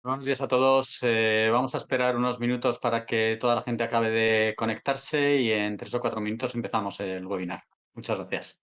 Buenos días a todos. Vamos a esperar unos minutos para que toda la gente acabe de conectarse y en 3 o 4 minutos empezamos el webinar. Muchas gracias.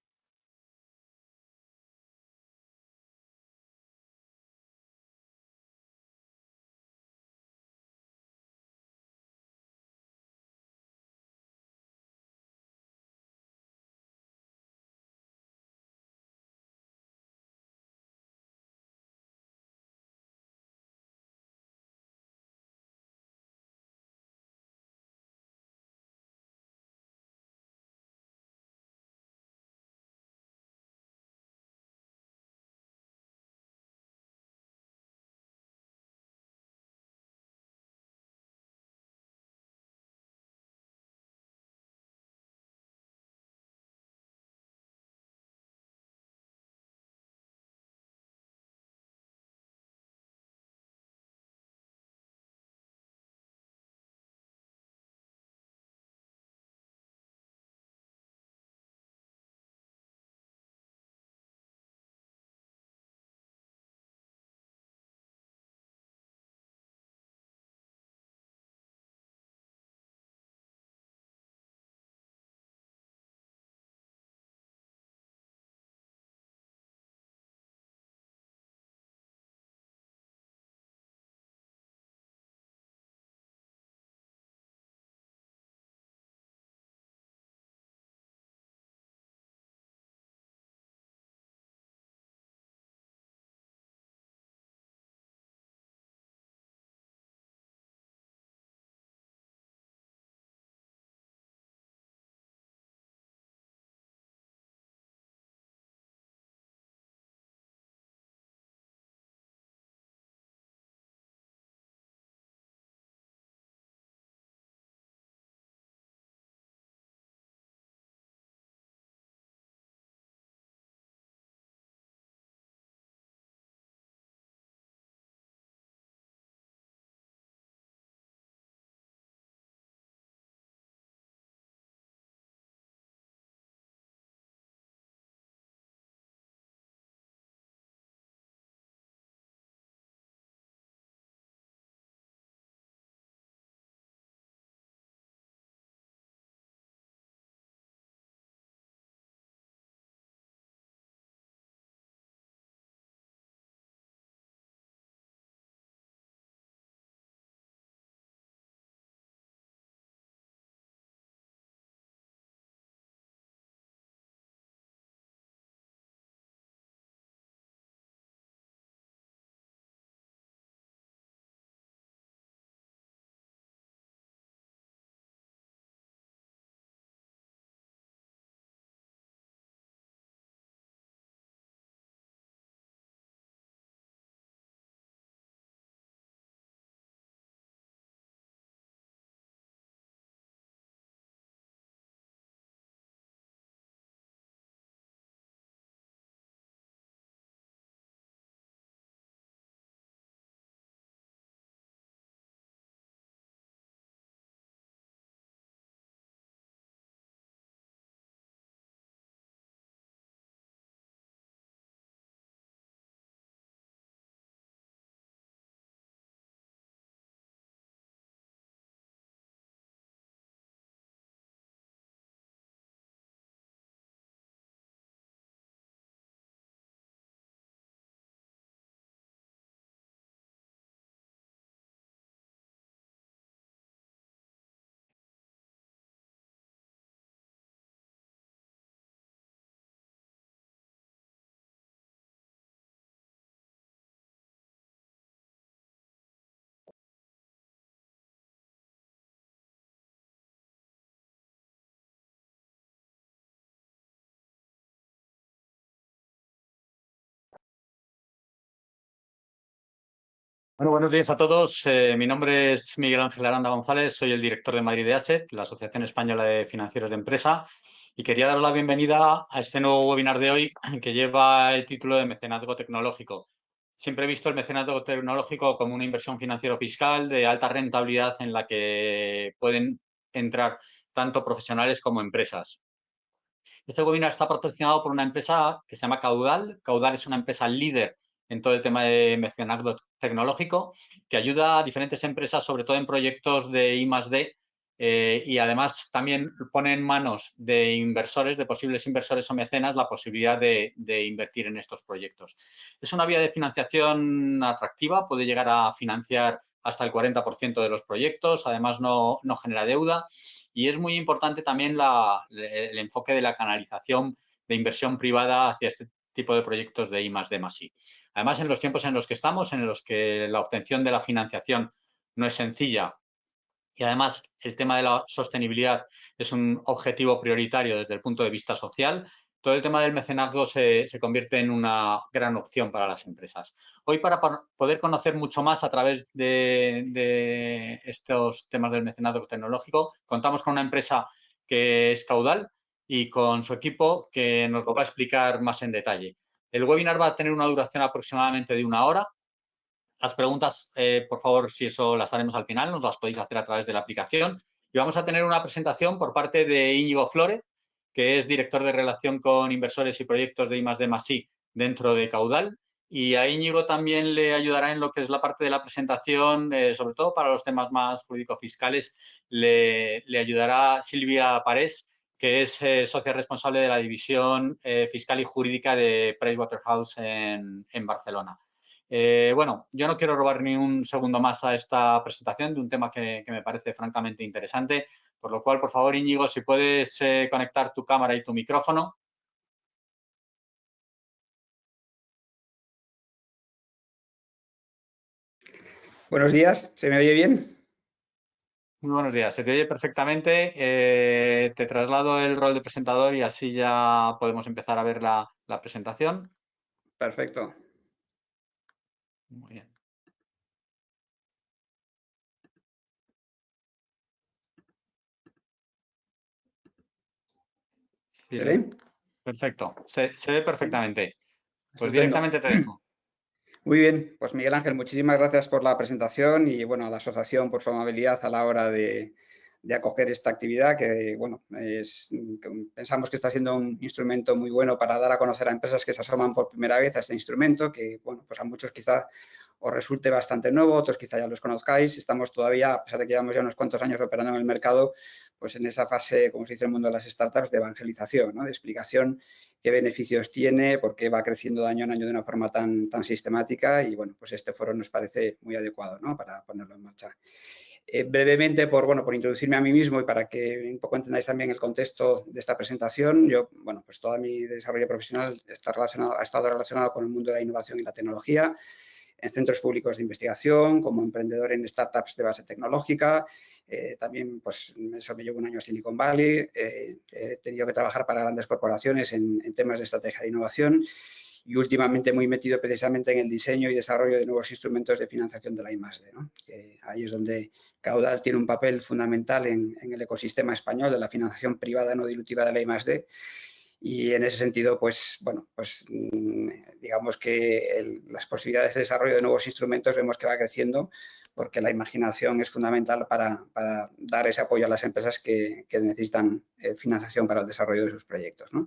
Bueno, buenos días a todos. Mi nombre es Miguel Ángel Aranda González, soy el director de Madrid de Asset, la Asociación Española de Financieros de Empresa, y quería dar la bienvenida a este nuevo webinar de hoy que lleva el título de Mecenazgo Tecnológico. Siempre he visto el mecenazgo tecnológico como una inversión financiero-fiscal de alta rentabilidad en la que pueden entrar tanto profesionales como empresas. Este webinar está patrocinado por una empresa que se llama Caudal. Caudal es una empresa líder en todo el tema de mecenazgo tecnológico, que ayuda a diferentes empresas, sobre todo en proyectos de I+D, y además también pone en manos de inversores, de posibles inversores o mecenas, la posibilidad de invertir en estos proyectos. Es una vía de financiación atractiva, puede llegar a financiar hasta el 40% de los proyectos, además no genera deuda, y es muy importante también el enfoque de la canalización de inversión privada hacia este tipo de proyectos de I+D+I. Además, en los tiempos en los que estamos, en los que la obtención de la financiación no es sencilla y además el tema de la sostenibilidad es un objetivo prioritario desde el punto de vista social, todo el tema del mecenazgo se convierte en una gran opción para las empresas. Hoy, para poder conocer mucho más a través de estos temas del mecenazgo tecnológico, contamos con una empresa que es Caudal y con su equipo que nos lo va a explicar más en detalle. El webinar va a tener una duración aproximadamente de 1 hora. Las preguntas, por favor, si eso las haremos al final, nos las podéis hacer a través de la aplicación. Y vamos a tener una presentación por parte de Íñigo Flórez, que es director de relación con inversores y proyectos de I+D+I dentro de Caudal. Y a Íñigo también le ayudará en lo que es la parte de la presentación, sobre todo para los temas más jurídico-fiscales, le ayudará Silvia Parés, que es socia responsable de la división fiscal y jurídica de Pricewaterhouse en Barcelona. Bueno, yo no quiero robar ni un segundo más a esta presentación de un tema que me parece francamente interesante, por lo cual, por favor, Íñigo, si puedes conectar tu cámara y tu micrófono. Buenos días, ¿se me oye bien? Muy buenos días, se te oye perfectamente. Te traslado el rol de presentador y así ya podemos empezar a ver la presentación. Perfecto. Muy bien. Sí, ¿Se ve? perfecto, se ve perfectamente. Pues Estupendo. directamente te dejo. Muy bien, pues Miguel Ángel, muchísimas gracias por la presentación y bueno, a la asociación por su amabilidad a la hora de acoger esta actividad que, bueno, pensamos que está siendo un instrumento muy bueno para dar a conocer a empresas que se asoman por primera vez a este instrumento, que, bueno, pues a muchos quizá os resulte bastante nuevo, otros quizá ya los conozcáis. Estamos todavía, a pesar de que llevamos ya unos cuantos años operando en el mercado, pues en esa fase, como se dice en el mundo de las startups, de evangelización, ¿no? De explicación qué beneficios tiene, por qué va creciendo de año en año de una forma tan sistemática y, bueno, pues este foro nos parece muy adecuado, ¿no? Para ponerlo en marcha. Brevemente, por introducirme a mí mismo y para que un poco entendáis también el contexto de esta presentación, yo, bueno, pues todo mi desarrollo profesional ha estado relacionado con el mundo de la innovación y la tecnología, en centros públicos de investigación, como emprendedor en startups de base tecnológica. También, pues, eso me llevo 1 año a Silicon Valley. He tenido que trabajar para grandes corporaciones en temas de estrategia de innovación y últimamente muy metido precisamente en el diseño y desarrollo de nuevos instrumentos de financiación de la I+D, ¿no? Ahí es donde Caudal tiene un papel fundamental en el ecosistema español de la financiación privada no dilutiva de la I+D. Y en ese sentido, pues, bueno, pues digamos que las posibilidades de desarrollo de nuevos instrumentos vemos que va creciendo porque la imaginación es fundamental para dar ese apoyo a las empresas que necesitan financiación para el desarrollo de sus proyectos, ¿no?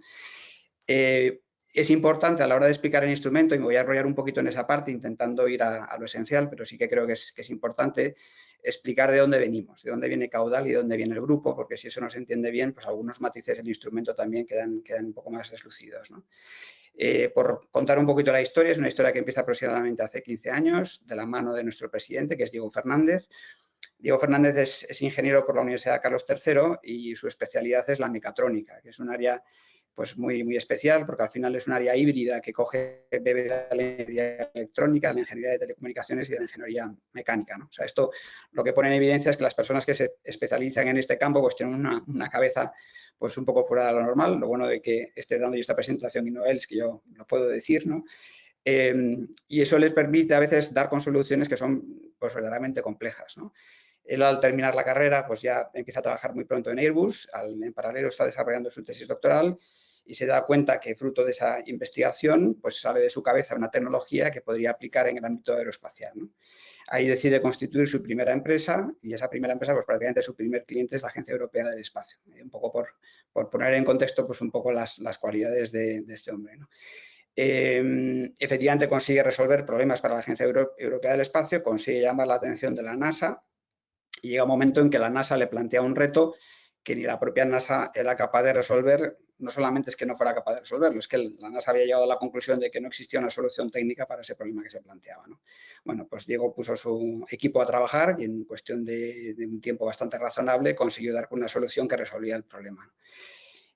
Es importante a la hora de explicar el instrumento, y me voy a enrollar un poquito en esa parte intentando ir a lo esencial, pero sí que creo que es importante explicar de dónde venimos, de dónde viene Caudal y de dónde viene el grupo, porque si eso no se entiende bien, pues algunos matices del instrumento también quedan un poco más deslucidos, ¿no? Por contar un poquito la historia, es una historia que empieza aproximadamente hace 15 años, de la mano de nuestro presidente, que es Diego Fernández. Diego Fernández es ingeniero por la Universidad Carlos III y su especialidad es la mecatrónica, que es un área pues muy especial, porque al final es un área híbrida que bebe de la ingeniería electrónica, de la ingeniería de telecomunicaciones y de la ingeniería mecánica, ¿no? O sea, esto lo que pone en evidencia es que las personas que se especializan en este campo pues tienen una cabeza pues un poco fuera de lo normal. Lo bueno de que esté dando yo esta presentación y no él es que yo lo puedo decir, ¿no? Y eso les permite a veces dar con soluciones que son pues verdaderamente complejas, ¿no? Él, al terminar la carrera, pues ya empieza a trabajar muy pronto en Airbus. En paralelo está desarrollando su tesis doctoral y se da cuenta que, fruto de esa investigación, pues sale de su cabeza una tecnología que podría aplicar en el ámbito aeroespacial, ¿no? Ahí decide constituir su primera empresa y esa primera empresa, pues prácticamente su primer cliente es la Agencia Europea del Espacio. Un poco por poner en contexto, pues un poco las cualidades de este hombre, ¿no? Efectivamente consigue resolver problemas para la Agencia Europea del Espacio, consigue llamar la atención de la NASA y llega un momento en que la NASA le plantea un reto que ni la propia NASA era capaz de resolver. No solamente es que no fuera capaz de resolverlo, es que la NASA había llegado a la conclusión de que no existía una solución técnica para ese problema que se planteaba, ¿no? Bueno, pues Diego puso su equipo a trabajar y en cuestión de un tiempo bastante razonable consiguió dar con una solución que resolvía el problema.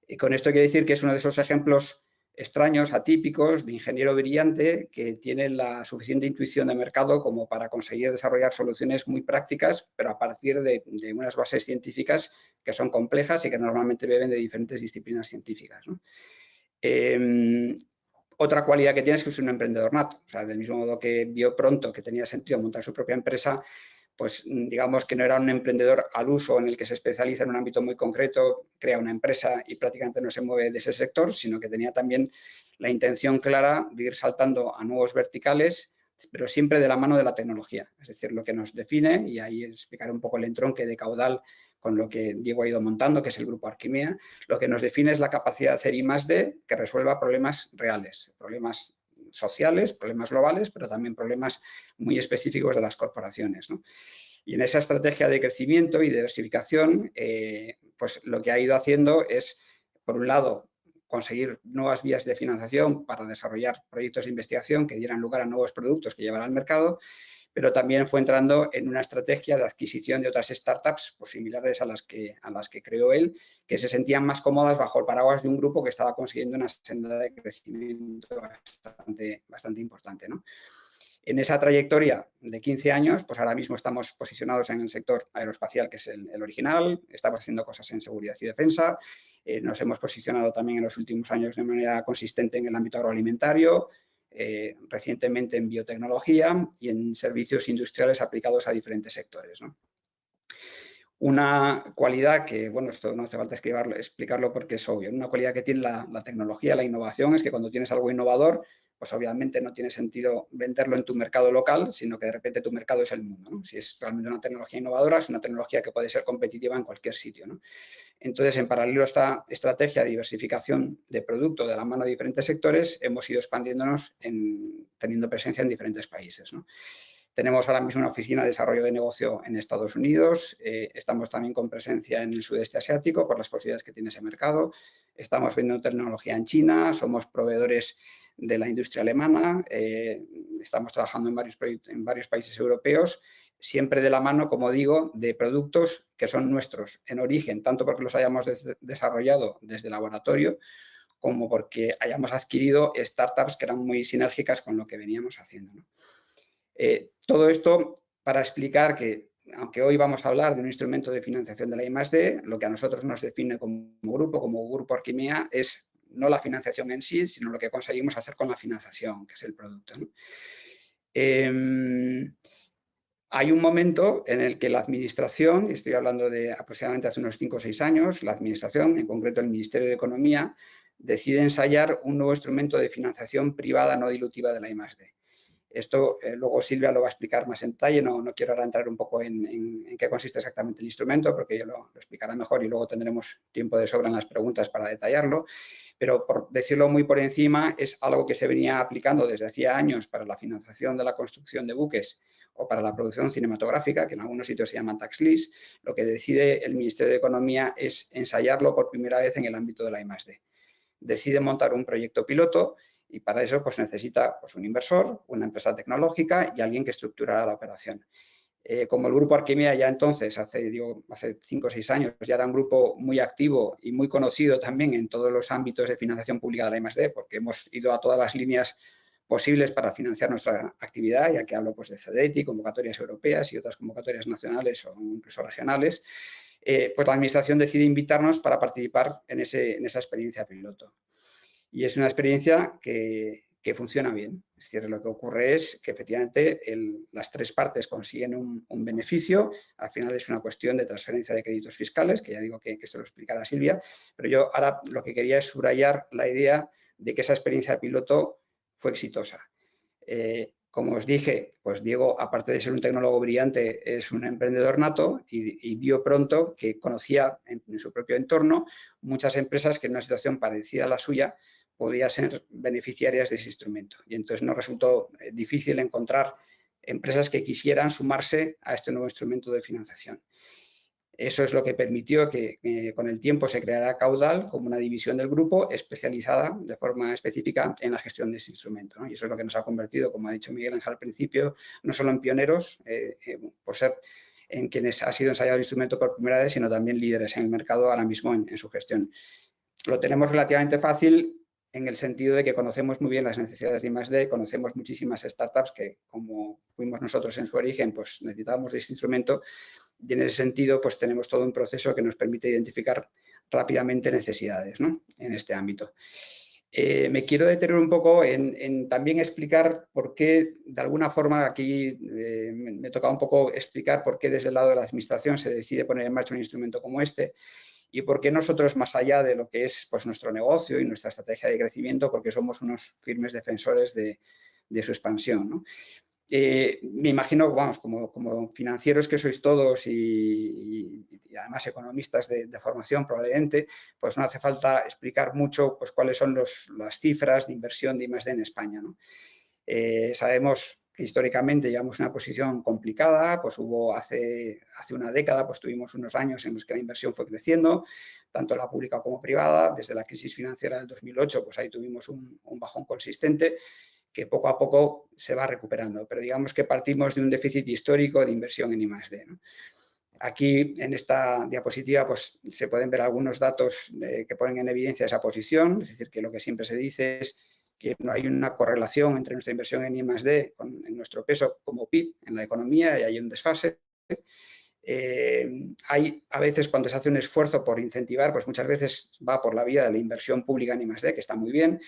Y con esto quiero decir que es uno de esos ejemplos extraños, atípicos, de ingeniero brillante que tiene la suficiente intuición de mercado como para conseguir desarrollar soluciones muy prácticas, pero a partir de unas bases científicas que son complejas y que normalmente beben de diferentes disciplinas científicas, ¿no? Otra cualidad que tiene es que es un emprendedor nato. O sea, del mismo modo que vio pronto que tenía sentido montar su propia empresa, pues digamos que no era un emprendedor al uso en el que se especializa en un ámbito muy concreto, crea una empresa y prácticamente no se mueve de ese sector, sino que tenía también la intención clara de ir saltando a nuevos verticales, pero siempre de la mano de la tecnología. Es decir, lo que nos define, y ahí explicaré un poco el entronque de caudal con lo que Diego ha ido montando, que es el grupo Arquimea, lo que nos define es la capacidad de hacer I+D que resuelva problemas reales, problemas sociales, problemas globales, pero también problemas muy específicos de las corporaciones, ¿no? Y en esa estrategia de crecimiento y diversificación, pues lo que ha ido haciendo es, por un lado, conseguir nuevas vías de financiación para desarrollar proyectos de investigación que dieran lugar a nuevos productos que llevaran al mercado, pero también fue entrando en una estrategia de adquisición de otras startups pues, similares a las que creó él, que se sentían más cómodas bajo el paraguas de un grupo que estaba consiguiendo una senda de crecimiento bastante importante, ¿no? En esa trayectoria de 15 años, pues ahora mismo estamos posicionados en el sector aeroespacial, que es el original, estamos haciendo cosas en seguridad y defensa, nos hemos posicionado también en los últimos años de manera consistente en el ámbito agroalimentario, recientemente en biotecnología y en servicios industriales aplicados a diferentes sectores, ¿no? Una cualidad que, bueno, esto no hace falta explicarlo porque es obvio, una cualidad que tiene la tecnología, la innovación, es que cuando tienes algo innovador, pues obviamente no tiene sentido venderlo en tu mercado local, sino que de repente tu mercado es el mundo, ¿no? Si es realmente una tecnología innovadora, es una tecnología que puede ser competitiva en cualquier sitio, ¿no? Entonces, en paralelo a esta estrategia de diversificación de producto de la mano de diferentes sectores, hemos ido expandiéndonos teniendo presencia en diferentes países, ¿no? Tenemos ahora mismo una oficina de desarrollo de negocio en Estados Unidos, estamos también con presencia en el sudeste asiático por las posibilidades que tiene ese mercado, estamos vendiendo tecnología en China, somos proveedores de la industria alemana, estamos trabajando en varios países europeos, siempre de la mano, como digo, de productos que son nuestros en origen, tanto porque los hayamos desarrollado desde el laboratorio, como porque hayamos adquirido startups que eran muy sinérgicas con lo que veníamos haciendo, ¿no? Todo esto para explicar que, aunque hoy vamos a hablar de un instrumento de financiación de la I+D, lo que a nosotros nos define como grupo Arquimea, es no la financiación en sí, sino lo que conseguimos hacer con la financiación, que es el producto, ¿no? Hay un momento en el que la administración, y estoy hablando de aproximadamente hace unos 5 o 6 años, la administración, en concreto el Ministerio de Economía, decide ensayar un nuevo instrumento de financiación privada no dilutiva de la I+D. Esto luego Silvia lo va a explicar más en detalle, no quiero ahora entrar un poco en qué consiste exactamente el instrumento, porque ella lo explicará mejor y luego tendremos tiempo de sobra en las preguntas para detallarlo, pero por decirlo muy por encima, es algo que se venía aplicando desde hacía años para la financiación de la construcción de buques o para la producción cinematográfica, que en algunos sitios se llama tax lease. Lo que decide el Ministerio de Economía es ensayarlo por primera vez en el ámbito de la I+D. Decide montar un proyecto piloto y para eso pues, necesita pues, un inversor, una empresa tecnológica y alguien que estructurara la operación. Como el grupo Arquimea ya entonces, hace 5 o 6 años, ya era un grupo muy activo y muy conocido también en todos los ámbitos de financiación pública de la I+D, porque hemos ido a todas las líneas posibles para financiar nuestra actividad, ya que hablo pues, de CDETI, convocatorias europeas y otras convocatorias nacionales o incluso regionales, pues la Administración decide invitarnos para participar en esa experiencia piloto. Y es una experiencia que funciona bien. Es decir, lo que ocurre es que efectivamente las 3 partes consiguen un beneficio. Al final es una cuestión de transferencia de créditos fiscales, que ya digo que esto lo explicará Silvia, pero yo ahora lo que quería es subrayar la idea de que esa experiencia piloto fue exitosa. Como os dije, pues Diego, aparte de ser un tecnólogo brillante, es un emprendedor nato y vio pronto que conocía en su propio entorno muchas empresas que en una situación parecida a la suya podían ser beneficiarias de ese instrumento. Y entonces nos resultó difícil encontrar empresas que quisieran sumarse a este nuevo instrumento de financiación. Eso es lo que permitió que con el tiempo se creara Caudal como una división del grupo especializada de forma específica en la gestión de este instrumento, ¿no? Y eso es lo que nos ha convertido, como ha dicho Miguel Ángel al principio, no solo en pioneros, por ser en quienes ha sido ensayado el instrumento por primera vez, sino también líderes en el mercado ahora mismo en su gestión. Lo tenemos relativamente fácil en el sentido de que conocemos muy bien las necesidades de I+D, conocemos muchísimas startups que, como fuimos nosotros en su origen, pues necesitábamos de este instrumento. Y en ese sentido, pues tenemos todo un proceso que nos permite identificar rápidamente necesidades, ¿no?, en este ámbito. Me quiero detener un poco en también explicar por qué, de alguna forma, aquí me toca un poco explicar por qué desde el lado de la administración se decide poner en marcha un instrumento como este y por qué nosotros, más allá de lo que es pues, nuestro negocio y nuestra estrategia de crecimiento, porque somos unos firmes defensores de su expansión, ¿no? Me imagino, vamos, como financieros que sois todos y además economistas de formación probablemente, pues no hace falta explicar mucho pues, cuáles son las cifras de inversión de I+D en España, ¿no? Sabemos que históricamente llevamos una posición complicada, pues hubo hace una década, pues tuvimos unos años en los que la inversión fue creciendo, tanto la pública como privada. Desde la crisis financiera del 2008, pues ahí tuvimos un bajón consistente que poco a poco se va recuperando, pero digamos que partimos de un déficit histórico de inversión en I+D, ¿no? Aquí en esta diapositiva pues, se pueden ver algunos datos que ponen en evidencia esa posición, es decir, que lo que siempre se dice es que no hay una correlación entre nuestra inversión en I+D en nuestro peso como PIB en la economía y hay un desfase. Hay a veces cuando se hace un esfuerzo por incentivar, pues muchas veces va por la vía de la inversión pública en I+D, que está muy bien,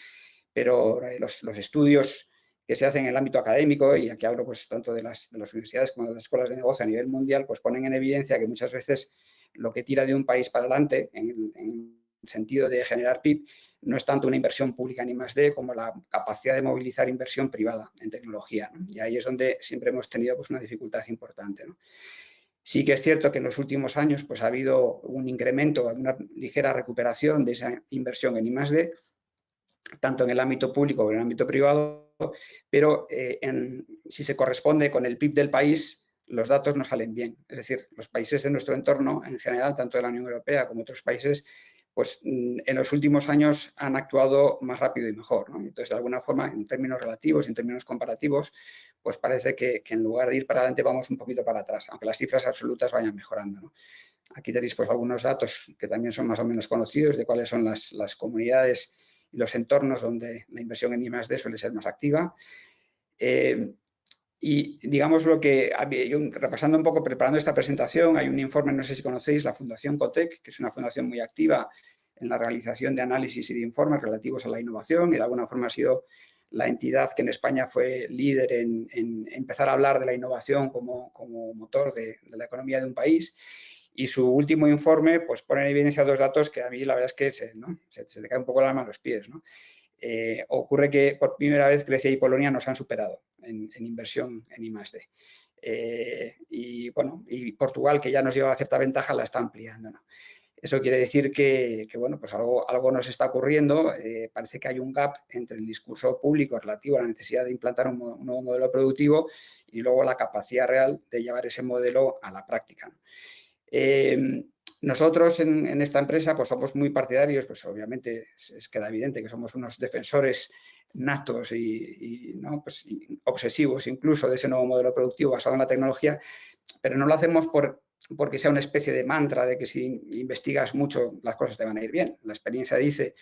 pero los estudios que se hacen en el ámbito académico, y aquí hablo pues, tanto de las universidades como de las escuelas de negocio a nivel mundial, pues ponen en evidencia que muchas veces lo que tira de un país para adelante, en el sentido de generar PIB, no es tanto una inversión pública en I+D como la capacidad de movilizar inversión privada en tecnología, ¿no? Y ahí es donde siempre hemos tenido pues, una dificultad importante, ¿no? Sí que es cierto que en los últimos años pues, ha habido un incremento, una ligera recuperación de esa inversión en I+D, tanto en el ámbito público como en el ámbito privado, pero si se corresponde con el PIB del país, los datos no salen bien. Es decir, los países de nuestro entorno, en general, tanto de la Unión Europea como otros países, pues en los últimos años han actuado más rápido y mejor, ¿no? Entonces, de alguna forma, en términos relativos, en términos comparativos, pues parece que en lugar de ir para adelante vamos un poquito para atrás, aunque las cifras absolutas vayan mejorando, ¿no? Aquí tenéis pues, algunos datos que también son más o menos conocidos de cuáles son las comunidades y los entornos donde la inversión en I+D suele ser más activa. Y digamos lo que, repasando un poco, preparando esta presentación, hay un informe, no sé si conocéis, la Fundación Cotec, que es una fundación muy activa en la realización de análisis y de informes relativos a la innovación y de alguna forma ha sido la entidad que en España fue líder en empezar a hablar de la innovación como motor de la economía de un país. Y su último informe pues, pone en evidencia dos datos que a mí la verdad es que se te cae un poco la alma a los pies, ¿no? Ocurre que por primera vez Grecia y Polonia nos han superado en inversión en I+D. Y, bueno, y Portugal, que ya nos lleva cierta ventaja, la está ampliando, ¿no? Eso quiere decir que bueno, pues algo nos está ocurriendo. Parece que hay un gap entre el discurso público relativo a la necesidad de implantar un nuevo modelo productivo y luego la capacidad real de llevar ese modelo a la práctica, ¿no? Nosotros en esta empresa pues somos muy partidarios, pues obviamente queda evidente que somos unos defensores natos ¿no? Pues, obsesivos incluso de ese nuevo modelo productivo basado en la tecnología, pero no lo hacemos porque sea una especie de mantra de que si investigas mucho las cosas te van a ir bien. La experiencia dice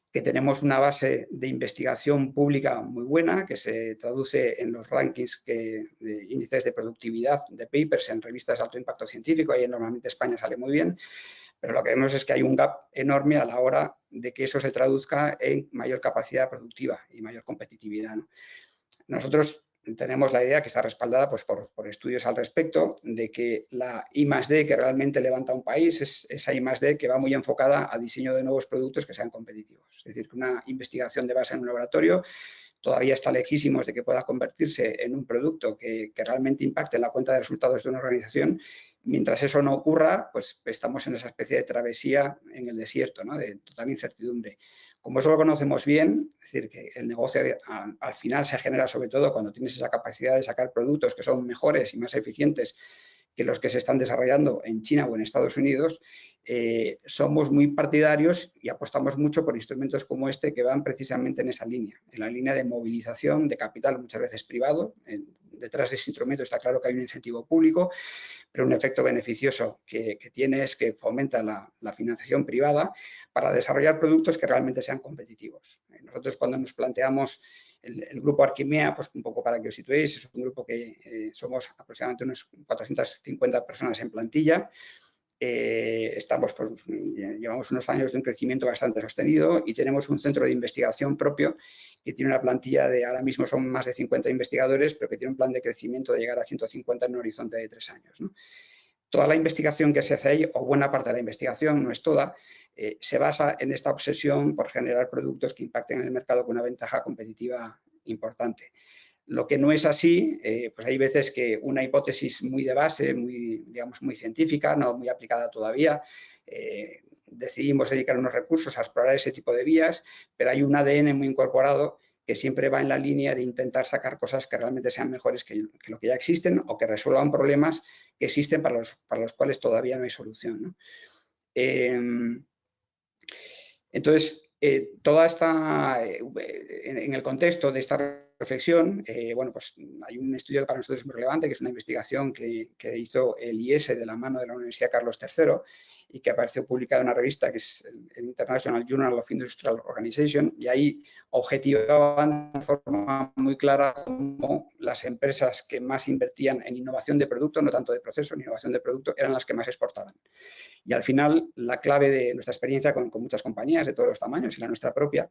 que tenemos una base de investigación pública muy buena, que se traduce en los rankings de índices de productividad de papers en revistas de alto impacto científico, ahí normalmente España sale muy bien, pero lo que vemos es que hay un gap enorme a la hora de que eso se traduzca en mayor capacidad productiva y mayor competitividad, ¿no? Nosotros tenemos la idea que está respaldada pues, por estudios al respecto de que la I+D que realmente levanta un país es esa I+D que va muy enfocada a diseño de nuevos productos que sean competitivos. Es decir, que una investigación de base en un laboratorio todavía está lejísimos de que pueda convertirse en un producto que realmente impacte en la cuenta de resultados de una organización. Mientras eso no ocurra, pues estamos en esa especie de travesía en el desierto, ¿no? De total incertidumbre. Como eso lo conocemos bien, es decir, que el negocio al final se genera sobre todo cuando tienes esa capacidad de sacar productos que son mejores y más eficientes que los que se están desarrollando en China o en Estados Unidos, somos muy partidarios y apostamos mucho por instrumentos como este que van precisamente en esa línea, en la línea de movilización de capital muchas veces privado. Detrás de ese instrumento está claro que hay un incentivo público, pero un efecto beneficioso que tiene es que fomenta la financiación privada para desarrollar productos que realmente sean competitivos. Nosotros cuando nos planteamos el grupo Arquimea, pues un poco para que os situéis, es un grupo que somos aproximadamente unos 450 personas en plantilla. Llevamos unos años de un crecimiento bastante sostenido y tenemos un centro de investigación propio que tiene una plantilla de, ahora mismo son más de 50 investigadores, pero que tiene un plan de crecimiento de llegar a 150 en un horizonte de 3 años, ¿no? Toda la investigación que se hace ahí, o buena parte de la investigación, no es toda, se basa en esta obsesión por generar productos que impacten en el mercado con una ventaja competitiva importante. Lo que no es así, pues hay veces que una hipótesis muy de base, digamos, muy científica, no muy aplicada todavía, decidimos dedicar unos recursos a explorar ese tipo de vías, pero hay un ADN muy incorporado que siempre va en la línea de intentar sacar cosas que realmente sean mejores que lo que ya existen o que resuelvan problemas que existen para los cuales todavía no hay solución, ¿no? Entonces, toda esta, en el contexto de esta reflexión, bueno, pues hay un estudio que para nosotros es muy relevante, que es una investigación que hizo el IES de la mano de la Universidad Carlos III y que apareció publicada en una revista que es el International Journal of Industrial Organization, y ahí objetivaban de forma muy clara cómo las empresas que más invertían en innovación de producto, no tanto de proceso, en innovación de producto, eran las que más exportaban. Y al final, la clave de nuestra experiencia con muchas compañías de todos los tamaños y la nuestra propia,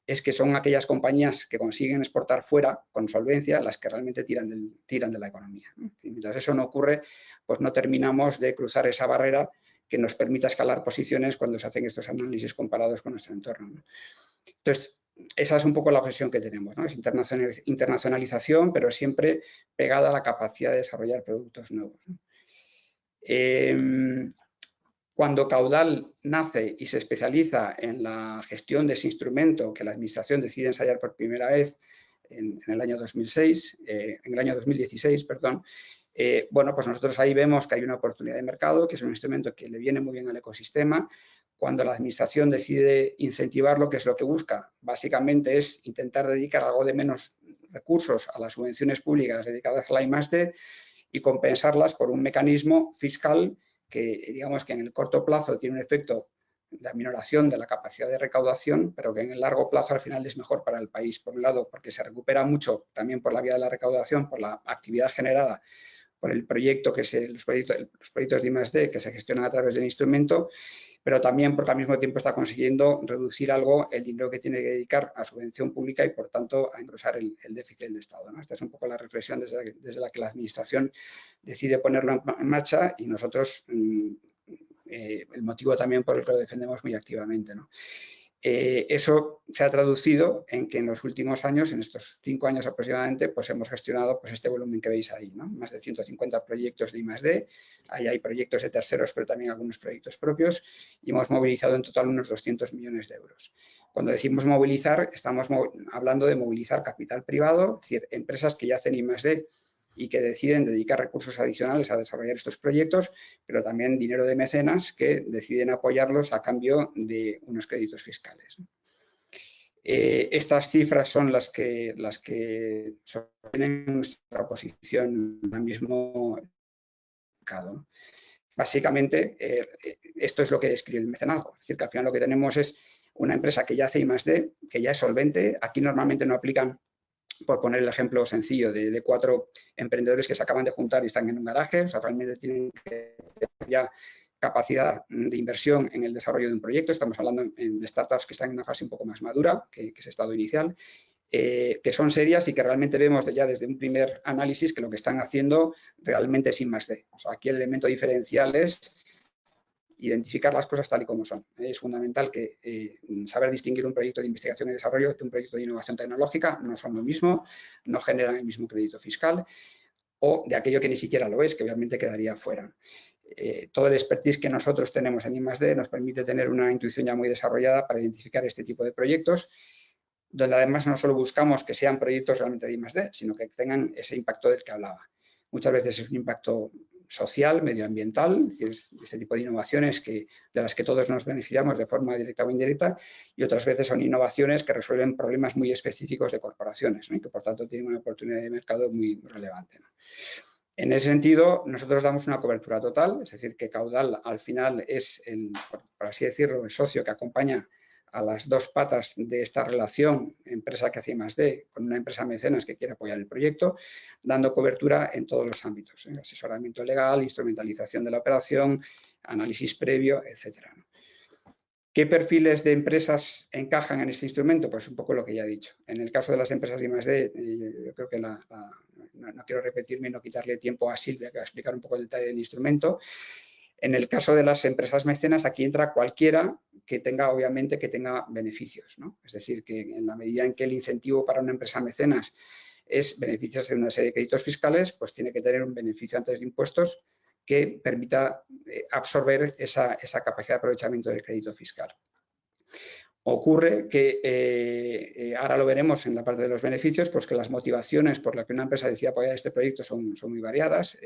es que son aquellas compañías que consiguen exportar fuera con solvencia las que realmente tiran de la economía, ¿no? Y mientras eso no ocurre, pues no terminamos de cruzar esa barrera que nos permita escalar posiciones cuando se hacen estos análisis comparados con nuestro entorno, ¿no? Entonces, esa es un poco la obsesión que tenemos, ¿no? Es internacionalización, pero siempre pegada a la capacidad de desarrollar productos nuevos, ¿no? Cuando Caudal nace y se especializa en la gestión de ese instrumento que la Administración decide ensayar por primera vez en el año 2016, en el año 2016, perdón, bueno, pues nosotros ahí vemos que hay una oportunidad de mercado, que es un instrumento que le viene muy bien al ecosistema. Cuando la Administración decide incentivarlo, ¿qué es lo que busca? Básicamente es intentar dedicar algo de menos recursos a las subvenciones públicas dedicadas a la I+D y compensarlas por un mecanismo fiscal que digamos que en el corto plazo tiene un efecto de aminoración de la capacidad de recaudación, pero que en el largo plazo al final es mejor para el país, por un lado porque se recupera mucho también por la vía de la recaudación, por la actividad generada por el proyecto, los proyectos de I+D que se gestionan a través del instrumento, pero también porque al mismo tiempo está consiguiendo reducir algo el dinero que tiene que dedicar a subvención pública y, por tanto, a engrosar el déficit del Estado, ¿no? Esta es un poco la reflexión desde la que la Administración decide ponerlo en marcha y nosotros el motivo también por el que lo defendemos muy activamente, ¿no? Eso se ha traducido en que en los últimos años, en estos 5 años aproximadamente, pues hemos gestionado pues este volumen que veis ahí, ¿no? Más de 150 proyectos de I+D, ahí hay proyectos de terceros, pero también algunos proyectos propios, y hemos movilizado en total unos 200 millones de euros. Cuando decimos movilizar, estamos hablando de movilizar capital privado, es decir, empresas que ya hacen I+D y que deciden dedicar recursos adicionales a desarrollar estos proyectos, pero también dinero de mecenas que deciden apoyarlos a cambio de unos créditos fiscales. Estas cifras son las que sostienen nuestra posición ahora mismo. Básicamente, esto es lo que describe el mecenazgo, es decir, que al final lo que tenemos es una empresa que ya hace I+D, que ya es solvente. Aquí normalmente no aplican, por poner el ejemplo sencillo, de 4 emprendedores que se acaban de juntar y están en un garaje, o sea, realmente tienen que tener ya capacidad de inversión en el desarrollo de un proyecto. Estamos hablando de startups que están en una fase un poco más madura que ese estado inicial, que son serias y que realmente vemos ya desde un primer análisis que lo que están haciendo realmente es I+D. O sea, aquí el elemento diferencial es identificar las cosas tal y como son. Es fundamental que saber distinguir un proyecto de investigación y desarrollo de un proyecto de innovación tecnológica. No son lo mismo, no generan el mismo crédito fiscal, o de aquello que ni siquiera lo es, que obviamente quedaría fuera. todo el expertise que nosotros tenemos en I+D nos permite tener una intuición ya muy desarrollada para identificar este tipo de proyectos, donde además no solo buscamos que sean proyectos realmente de I+D, sino que tengan ese impacto del que hablaba. Muchas veces es un impacto social, medioambiental, es decir, este tipo de innovaciones de las que todos nos beneficiamos de forma directa o indirecta, y otras veces son innovaciones que resuelven problemas muy específicos de corporaciones, ¿no? Y que por tanto tienen una oportunidad de mercado muy relevante, ¿no? En ese sentido, nosotros damos una cobertura total, es decir, que Caudal al final es, por así decirlo, el socio que acompaña a las dos patas de esta relación, empresa que hace I+D con una empresa mecenas que quiere apoyar el proyecto, dando cobertura en todos los ámbitos, asesoramiento legal, instrumentalización de la operación, análisis previo, etcétera. ¿Qué perfiles de empresas encajan en este instrumento? Pues un poco lo que ya he dicho. En el caso de las empresas de I+D, yo creo que no quiero repetirme y no quitarle tiempo a Silvia, que va a explicar un poco el detalle del instrumento. En el caso de las empresas mecenas, aquí entra cualquiera que tenga, obviamente, que tenga beneficios, ¿no? Es decir, que en la medida en que el incentivo para una empresa mecenas es beneficiarse de una serie de créditos fiscales, pues tiene que tener un beneficio antes de impuestos que permita absorber esa capacidad de aprovechamiento del crédito fiscal. Ocurre que, ahora lo veremos en la parte de los beneficios, pues que las motivaciones por las que una empresa decide apoyar este proyecto son muy variadas,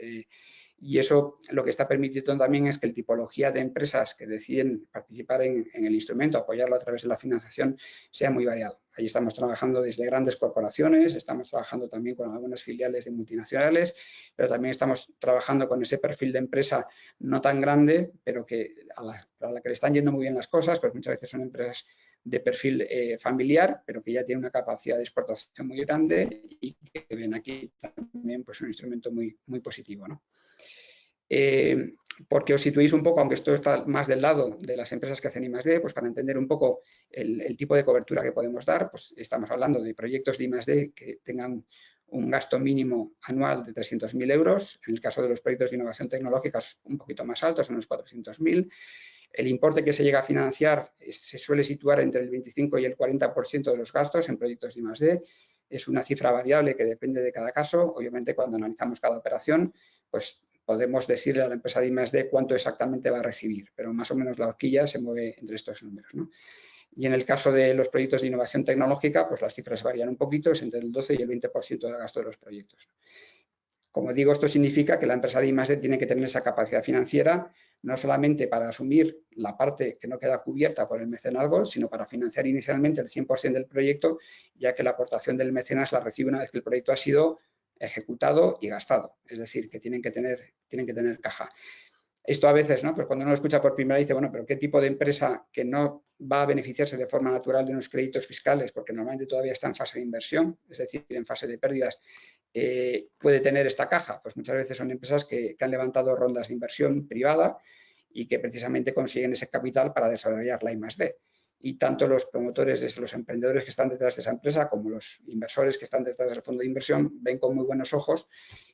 y eso lo que está permitiendo también es que la tipología de empresas que deciden participar en el instrumento, apoyarlo a través de la financiación, sea muy variado. Ahí estamos trabajando desde grandes corporaciones, estamos trabajando también con algunas filiales de multinacionales, pero también estamos trabajando con ese perfil de empresa no tan grande, pero a la que le están yendo muy bien las cosas, pues muchas veces son empresas de perfil familiar, pero que ya tienen una capacidad de exportación muy grande y que ven aquí también pues, un instrumento muy positivo, ¿no? Porque os situéis un poco, aunque esto está más del lado de las empresas que hacen I+D, pues para entender un poco el tipo de cobertura que podemos dar, pues estamos hablando de proyectos de I+D que tengan un gasto mínimo anual de 300.000 euros. En el caso de los proyectos de innovación tecnológica es un poquito más alto, son unos 400.000. El importe que se llega a financiar se suele situar entre el 25 y el 40% de los gastos en proyectos de I+D. Es una cifra variable que depende de cada caso. Obviamente, cuando analizamos cada operación, pues podemos decirle a la empresa de I+D cuánto exactamente va a recibir, pero más o menos la horquilla se mueve entre estos números, ¿no? Y en el caso de los proyectos de innovación tecnológica, pues las cifras varían un poquito, es entre el 12 y el 20% del gasto de los proyectos. Como digo, esto significa que la empresa de I+D tiene que tener esa capacidad financiera, no solamente para asumir la parte que no queda cubierta por el mecenazgo, sino para financiar inicialmente el 100% del proyecto, ya que la aportación del mecenas la recibe una vez que el proyecto ha sido ejecutado y gastado. Es decir, que tienen que tener caja. Esto a veces, ¿no? Pues cuando uno lo escucha por primera vez dice, bueno, pero ¿qué tipo de empresa que no va a beneficiarse de forma natural de unos créditos fiscales, porque normalmente todavía está en fase de inversión, es decir, en fase de pérdidas, puede tener esta caja? Pues muchas veces son empresas que han levantado rondas de inversión privada y que precisamente consiguen ese capital para desarrollar la I+D. Y tanto los promotores, desde los emprendedores que están detrás de esa empresa, como los inversores que están detrás del fondo de inversión, ven con muy buenos ojos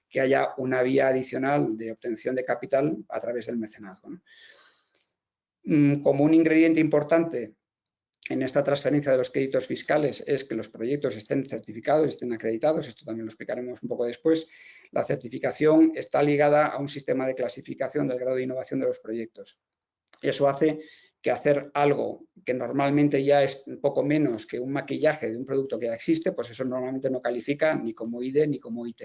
que haya una vía adicional de obtención de capital a través del mecenazgo, ¿no? Como un ingrediente importante en esta transferencia de los créditos fiscales es que los proyectos estén certificados, estén acreditados, esto también lo explicaremos un poco después. La certificación está ligada a un sistema de clasificación del grado de innovación de los proyectos. Eso hace que hacer algo que normalmente ya es un poco menos que un maquillaje de un producto que ya existe, pues eso normalmente no califica ni como ID ni como IT.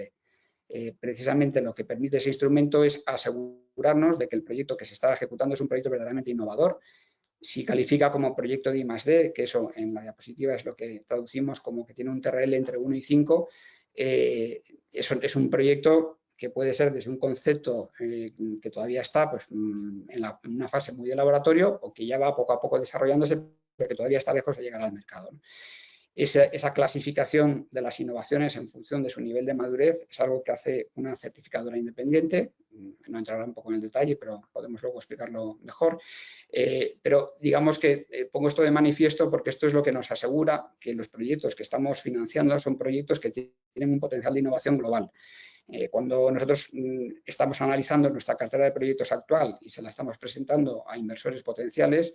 Precisamente lo que permite ese instrumento es asegurarnos de que el proyecto que se está ejecutando es un proyecto verdaderamente innovador. Si califica como proyecto de I+D, que eso en la diapositiva es lo que traducimos como que tiene un TRL entre 1 y 5, eso es un proyecto que puede ser desde un concepto que todavía está pues, en una fase muy de laboratorio o que ya va poco a poco desarrollándose, pero que todavía está lejos de llegar al mercado, ¿no? Esa clasificación de las innovaciones en función de su nivel de madurez es algo que hace una certificadora independiente. No entrará un poco en el detalle, pero podemos luego explicarlo mejor. Pero digamos que pongo esto de manifiesto porque esto es lo que nos asegura que los proyectos que estamos financiando son proyectos que tienen un potencial de innovación global. Cuando nosotros estamos analizando nuestra cartera de proyectos actual y se la estamos presentando a inversores potenciales,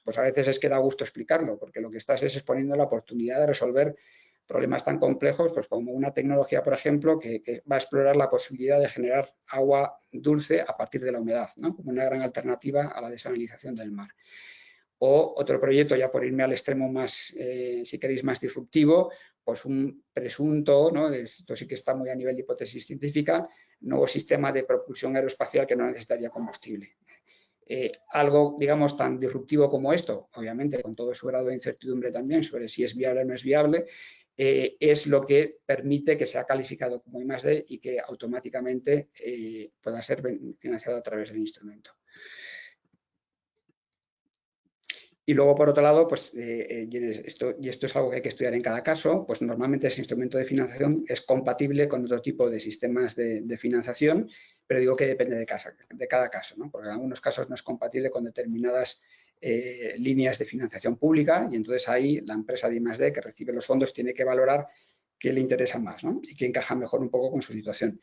pues a veces es que da gusto explicarlo, porque lo que estás es exponiendo la oportunidad de resolver problemas tan complejos pues como una tecnología, por ejemplo, que va a explorar la posibilidad de generar agua dulce a partir de la humedad, ¿no? Como una gran alternativa a la desalinización del mar. O otro proyecto, ya por irme al extremo más, si queréis, más disruptivo, pues un presunto, ¿no? Esto sí que está muy a nivel de hipótesis científica, nuevo sistema de propulsión aeroespacial que no necesitaría combustible. Algo, digamos, tan disruptivo como esto, obviamente con todo su grado de incertidumbre también sobre si es viable o no es viable, es lo que permite que sea calificado como I+D y que automáticamente pueda ser financiado a través del instrumento. Y luego, por otro lado, pues, esto es algo que hay que estudiar en cada caso, pues normalmente ese instrumento de financiación es compatible con otro tipo de sistemas de financiación, pero digo que depende de cada caso, ¿no? Porque en algunos casos no es compatible con determinadas líneas de financiación pública y entonces ahí la empresa de I+D que recibe los fondos tiene que valorar qué le interesa más, ¿no? Y qué encaja mejor un poco con su situación.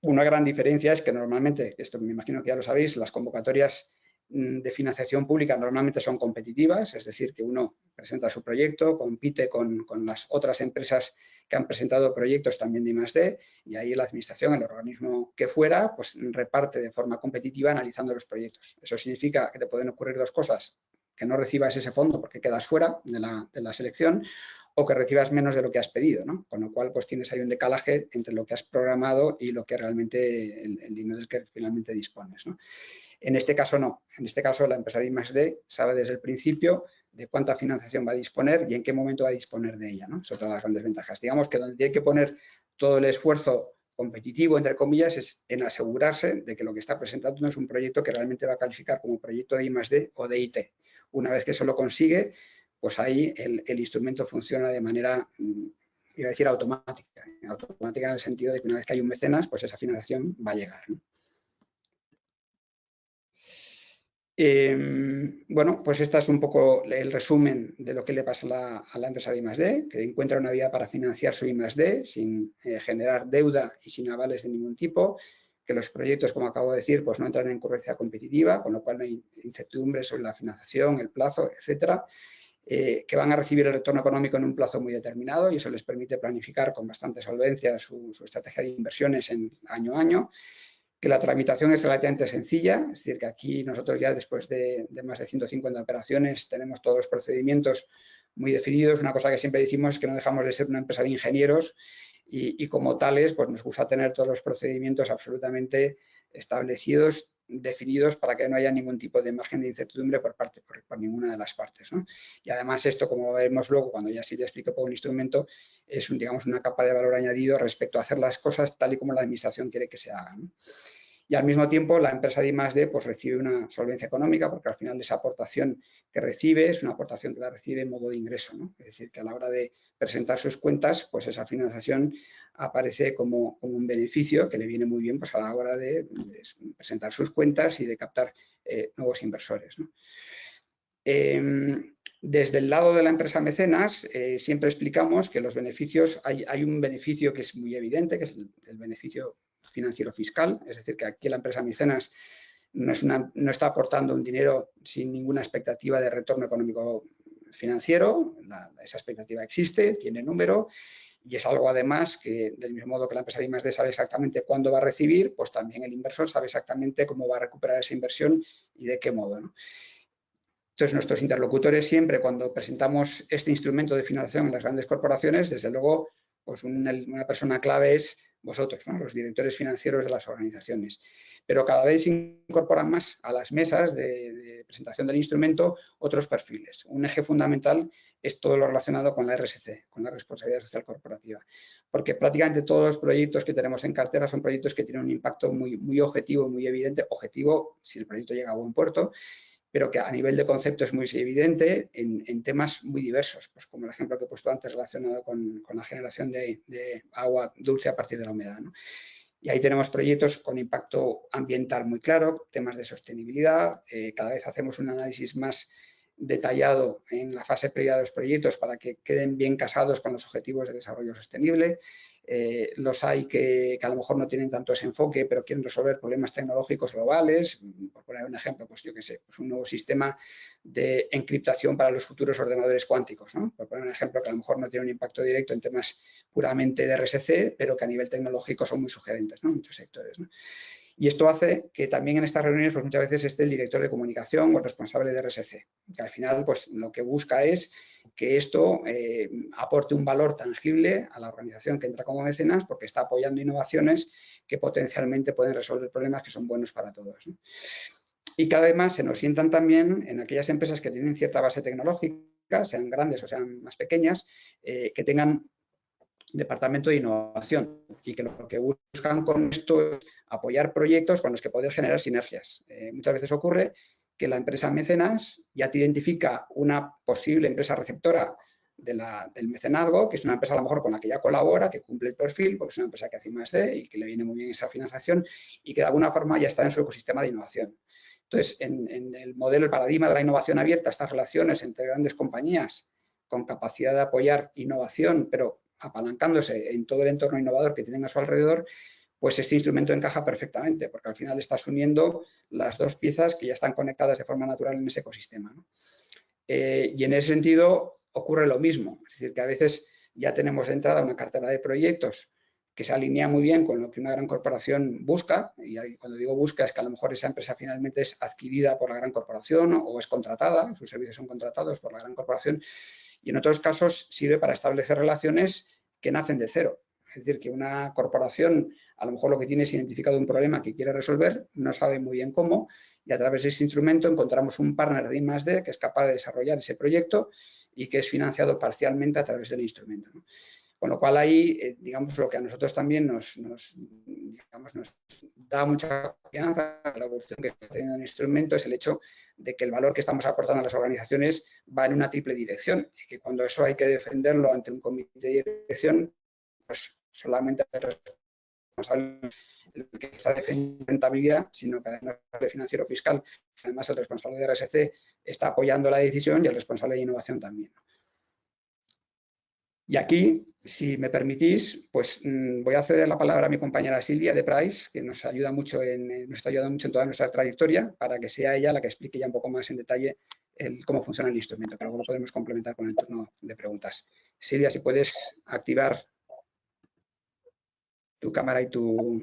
Una gran diferencia es que normalmente, esto me imagino que ya lo sabéis, las convocatorias de financiación pública normalmente son competitivas, es decir, que uno presenta su proyecto, compite con las otras empresas que han presentado proyectos también de I+D y ahí la administración, el organismo que fuera, pues reparte de forma competitiva analizando los proyectos. Eso significa que te pueden ocurrir dos cosas, que no recibas ese fondo porque quedas fuera de la selección o que recibas menos de lo que has pedido, ¿no? Con lo cual pues tienes ahí un decalaje entre lo que has programado y lo que realmente el dinero del que finalmente dispones, ¿no? En este caso no, en este caso la empresa de I+D sabe desde el principio de cuánta financiación va a disponer y en qué momento va a disponer de ella, ¿no? Son todas las grandes ventajas. Digamos que donde tiene que poner todo el esfuerzo competitivo, entre comillas, es en asegurarse de que lo que está presentando no es un proyecto que realmente va a calificar como proyecto de I+D o de IT. Una vez que eso lo consigue, pues ahí el instrumento funciona de manera, iba a decir automática en el sentido de que una vez que hay un mecenas, pues esa financiación va a llegar, ¿no? Bueno, pues este es un poco el resumen de lo que le pasa a la empresa de I+D, que encuentra una vía para financiar su I+D sin generar deuda y sin avales de ningún tipo, que los proyectos, como acabo de decir, pues no entran en concurrencia competitiva, con lo cual no hay incertidumbre sobre la financiación, el plazo, etcétera, que van a recibir el retorno económico en un plazo muy determinado y eso les permite planificar con bastante solvencia su estrategia de inversiones en año a año, que la tramitación es relativamente sencilla, es decir, que aquí nosotros ya después de más de 150 operaciones tenemos todos los procedimientos muy definidos. Una cosa que siempre decimos es que no dejamos de ser una empresa de ingenieros y como tales pues nos gusta tener todos los procedimientos absolutamente establecidos, definidos para que no haya ningún tipo de margen de incertidumbre por ninguna de las partes, ¿no? Y además esto, como veremos luego cuando ya sí le explique por un instrumento, es digamos, una capa de valor añadido respecto a hacer las cosas tal y como la administración quiere que se hagan, ¿no? Y al mismo tiempo la empresa de I+D pues recibe una solvencia económica porque al final esa aportación que recibe es una aportación que la recibe en modo de ingreso, ¿no? Es decir, que a la hora de presentar sus cuentas pues esa financiación aparece como un beneficio que le viene muy bien pues a la hora de presentar sus cuentas y de captar nuevos inversores, ¿no? Desde el lado de la empresa mecenas siempre explicamos que los beneficios, hay un beneficio que es muy evidente, que es el beneficio financiero fiscal, es decir, que aquí la empresa mecenas no está aportando un dinero sin ninguna expectativa de retorno económico financiero, esa expectativa existe, tiene número y es algo además que del mismo modo que la empresa de I+D sabe exactamente cuándo va a recibir, pues también el inversor sabe exactamente cómo va a recuperar esa inversión y de qué modo, ¿no? Entonces, nuestros interlocutores siempre, cuando presentamos este instrumento de financiación en las grandes corporaciones, desde luego, pues una persona clave es vosotros, ¿no? Los directores financieros de las organizaciones. Pero cada vez se incorporan más a las mesas de presentación del instrumento otros perfiles. Un eje fundamental es todo lo relacionado con la RSC, con la responsabilidad social corporativa. Porque prácticamente todos los proyectos que tenemos en cartera son proyectos que tienen un impacto muy, muy objetivo, muy evidente. Objetivo si el proyecto llega a buen puerto, pero que a nivel de concepto es muy evidente en temas muy diversos, pues como el ejemplo que he puesto antes relacionado con la generación de agua dulce a partir de la humedad, ¿no? Y ahí tenemos proyectos con impacto ambiental muy claro, temas de sostenibilidad, cada vez hacemos un análisis más detallado en la fase previa de los proyectos para que queden bien casados con los objetivos de desarrollo sostenible. Los hay que a lo mejor no tienen tanto ese enfoque, pero quieren resolver problemas tecnológicos globales. Por poner un ejemplo, pues yo qué sé, pues un nuevo sistema de encriptación para los futuros ordenadores cuánticos, ¿no? Por poner un ejemplo que a lo mejor no tiene un impacto directo en temas puramente de RSC, pero que a nivel tecnológico son muy sugerentes, ¿no? En muchos sectores, ¿no? Y esto hace que también en estas reuniones pues muchas veces esté el director de comunicación o el responsable de RSC, que al final pues lo que busca es que esto aporte un valor tangible a la organización que entra como mecenas, porque está apoyando innovaciones que potencialmente pueden resolver problemas que son buenos para todos, ¿no? Y cada vez más se nos sientan también en aquellas empresas que tienen cierta base tecnológica, sean grandes o sean más pequeñas, que tengan departamento de innovación y que lo que buscan con esto es apoyar proyectos con los que poder generar sinergias. Muchas veces ocurre que la empresa mecenas ya te identifica una posible empresa receptora del mecenazgo, que es una empresa a lo mejor con la que ya colabora, que cumple el perfil, porque es una empresa que hace I+D y que le viene muy bien esa financiación y que de alguna forma ya está en su ecosistema de innovación. Entonces, en el modelo, el paradigma de la innovación abierta, estas relaciones entre grandes compañías con capacidad de apoyar innovación, pero apalancándose en todo el entorno innovador que tienen a su alrededor, pues este instrumento encaja perfectamente, porque al final estás uniendo las dos piezas que ya están conectadas de forma natural en ese ecosistema, ¿no? Y en ese sentido ocurre lo mismo, es decir, que a veces ya tenemos de entrada una cartera de proyectos que se alinea muy bien con lo que una gran corporación busca, y cuando digo busca es que a lo mejor esa empresa finalmente es adquirida por la gran corporación o es contratada, sus servicios son contratados por la gran corporación, y en otros casos sirve para establecer relaciones que nacen de cero. Es decir, que una corporación a lo mejor lo que tiene es identificado un problema que quiere resolver, no sabe muy bien cómo, y a través de ese instrumento encontramos un partner de I+D que es capaz de desarrollar ese proyecto y que es financiado parcialmente a través del instrumento, ¿no? Con lo cual ahí, digamos, lo que a nosotros también nos da mucha confianza, la evolución que está teniendo el instrumento es el hecho de que el valor que estamos aportando a las organizaciones va en una triple dirección, y que cuando eso hay que defenderlo ante un comité de dirección, pues solamente el responsable el que está defendiendo rentabilidad, sino que además el financiero fiscal, además el responsable de RSC está apoyando la decisión y el responsable de innovación también. Y aquí, si me permitís, pues voy a ceder la palabra a mi compañera Silvia de Price, que nos ayuda mucho nos está ayudando mucho en toda nuestra trayectoria, para que sea ella la que explique ya un poco más en detalle cómo funciona el instrumento, pero luego lo podemos complementar con el turno de preguntas. Silvia, si puedes activar tu cámara y tu...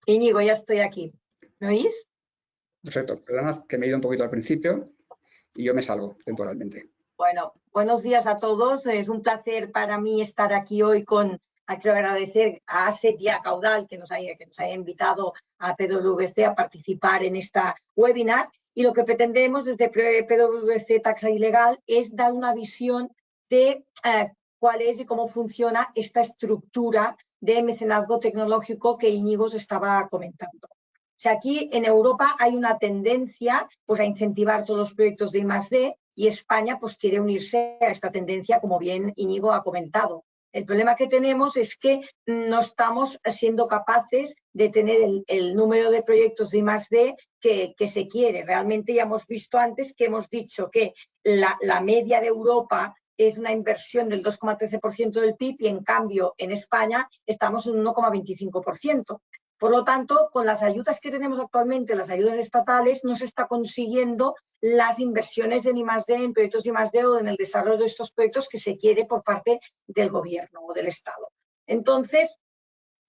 Íñigo, ya estoy aquí. ¿Me oís? Perfecto, perdona que me he ido un poquito al principio y yo me salgo temporalmente. Bueno, buenos días a todos. Es un placer para mí estar aquí hoy quiero agradecer a ASET y a Caudal que nos haya invitado a PwC a participar en esta webinar. Y lo que pretendemos desde PwC Taxa y Legal es dar una visión de cuál es y cómo funciona esta estructura de mecenazgo tecnológico que Íñigo os estaba comentando. O sea, aquí en Europa hay una tendencia pues, a incentivar todos los proyectos de I+D y España pues, quiere unirse a esta tendencia, como bien Íñigo ha comentado. El problema que tenemos es que no estamos siendo capaces de tener el número de proyectos de I+D que se quiere. Realmente ya hemos visto antes que hemos dicho que la media de Europa es una inversión del 2,13% del PIB y en cambio en España estamos en un 1,25%. Por lo tanto, con las ayudas que tenemos actualmente, las ayudas estatales, no se está consiguiendo las inversiones en I+D, en proyectos de I+D o en el desarrollo de estos proyectos que se quiere por parte del gobierno o del Estado. Entonces,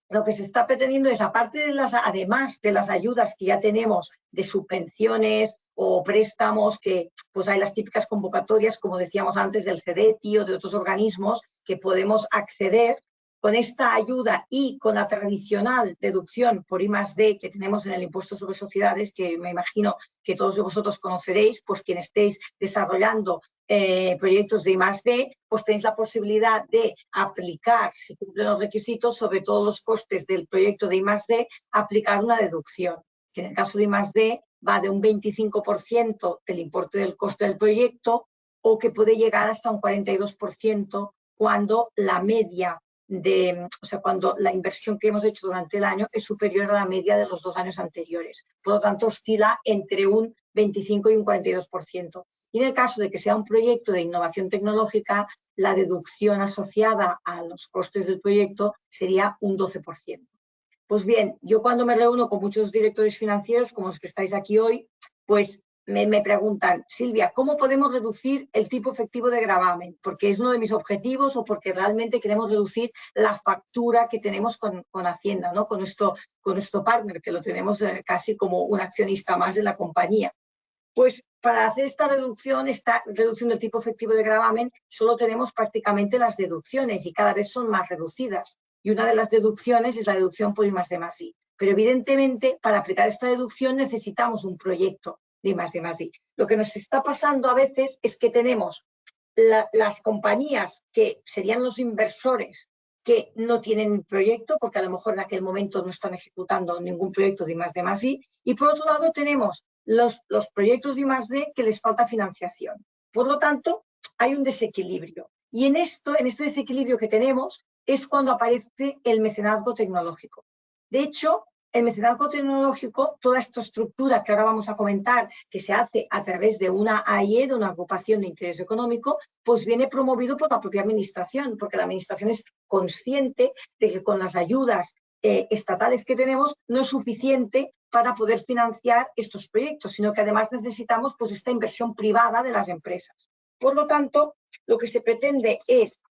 lo que se está pretendiendo es, además de las ayudas que ya tenemos de subvenciones o préstamos, que pues hay las típicas convocatorias, como decíamos antes, del CEDETI o de otros organismos que podemos acceder. Con esta ayuda y con la tradicional deducción por I+D que tenemos en el impuesto sobre sociedades, que me imagino que todos vosotros conoceréis, pues quien estéis desarrollando proyectos de I+D, pues tenéis la posibilidad de aplicar, si cumplen los requisitos, sobre todos los costes del proyecto de I+D, aplicar una deducción, que en el caso de I+D va de un 25% del importe del coste del proyecto o que puede llegar hasta un 42% cuando la media o sea, cuando la inversión que hemos hecho durante el año es superior a la media de los 2 años anteriores. Por lo tanto, oscila entre un 25 y un 42%. Y en el caso de que sea un proyecto de innovación tecnológica, la deducción asociada a los costes del proyecto sería un 12%. Pues bien, yo cuando me reúno con muchos directores financieros, como los que estáis aquí hoy, pues me preguntan, Silvia, ¿cómo podemos reducir el tipo efectivo de gravamen? Porque es uno de mis objetivos o porque realmente queremos reducir la factura que tenemos con Hacienda, ¿no? Con nuestro partner, que lo tenemos casi como un accionista más de la compañía. Pues para hacer esta reducción del tipo efectivo de gravamen, solo tenemos prácticamente las deducciones y cada vez son más reducidas. Y una de las deducciones es la deducción por I+D+I. Pero evidentemente, para aplicar esta deducción necesitamos un proyecto de I+D+I. Lo que nos está pasando a veces es que tenemos las compañías que serían los inversores que no tienen proyecto, porque a lo mejor en aquel momento no están ejecutando ningún proyecto de I+D+I, y por otro lado tenemos los proyectos de I+D que les falta financiación. Por lo tanto, hay un desequilibrio. Y en este desequilibrio que tenemos, es cuando aparece el mecenazgo tecnológico. De hecho, el mecenazgo tecnológico, toda esta estructura que ahora vamos a comentar, que se hace a través de una AIE, de una agrupación de interés económico, pues viene promovido por la propia administración, porque la administración es consciente de que con las ayudas estatales que tenemos no es suficiente para poder financiar estos proyectos, sino que además necesitamos pues esta inversión privada de las empresas. Por lo tanto, lo que se pretende es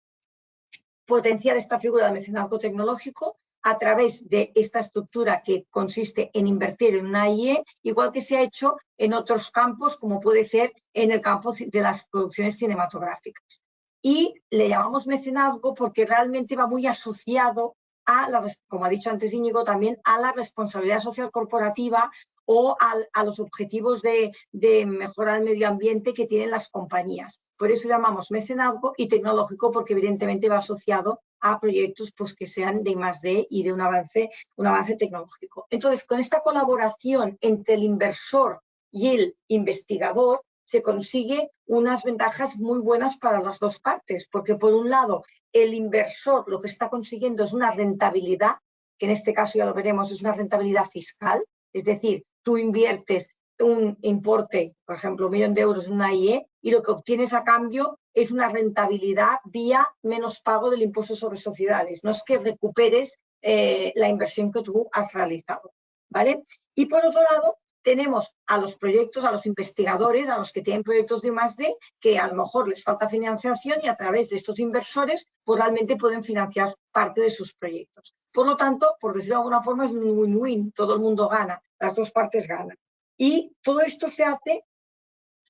potenciar esta figura de mecenazgo tecnológico a través de esta estructura que consiste en invertir en una AIE, igual que se ha hecho en otros campos, como puede ser en el campo de las producciones cinematográficas. Y le llamamos mecenazgo porque realmente va muy asociado a, como ha dicho antes Íñigo, también a la responsabilidad social corporativa o a los objetivos de mejorar el medio ambiente que tienen las compañías. Por eso llamamos mecenazgo y tecnológico, porque evidentemente va asociado a proyectos pues, que sean de I+D y de un avance tecnológico. Entonces, con esta colaboración entre el inversor y el investigador, se consigue unas ventajas muy buenas para las dos partes, porque por un lado, el inversor lo que está consiguiendo es una rentabilidad, que en este caso ya lo veremos, es una rentabilidad fiscal, es decir, tú inviertes un importe, por ejemplo, 1 millón de euros en una AIE y lo que obtienes a cambio es una rentabilidad vía menos pago del impuesto sobre sociedades. No es que recuperes la inversión que tú has realizado, ¿vale? Y por otro lado, tenemos a los proyectos, a los investigadores, a los que tienen proyectos de I+D, que a lo mejor les falta financiación y a través de estos inversores, pues realmente pueden financiar parte de sus proyectos. Por lo tanto, por decirlo de alguna forma, es un win-win, todo el mundo gana, las dos partes ganan. Y todo esto se hace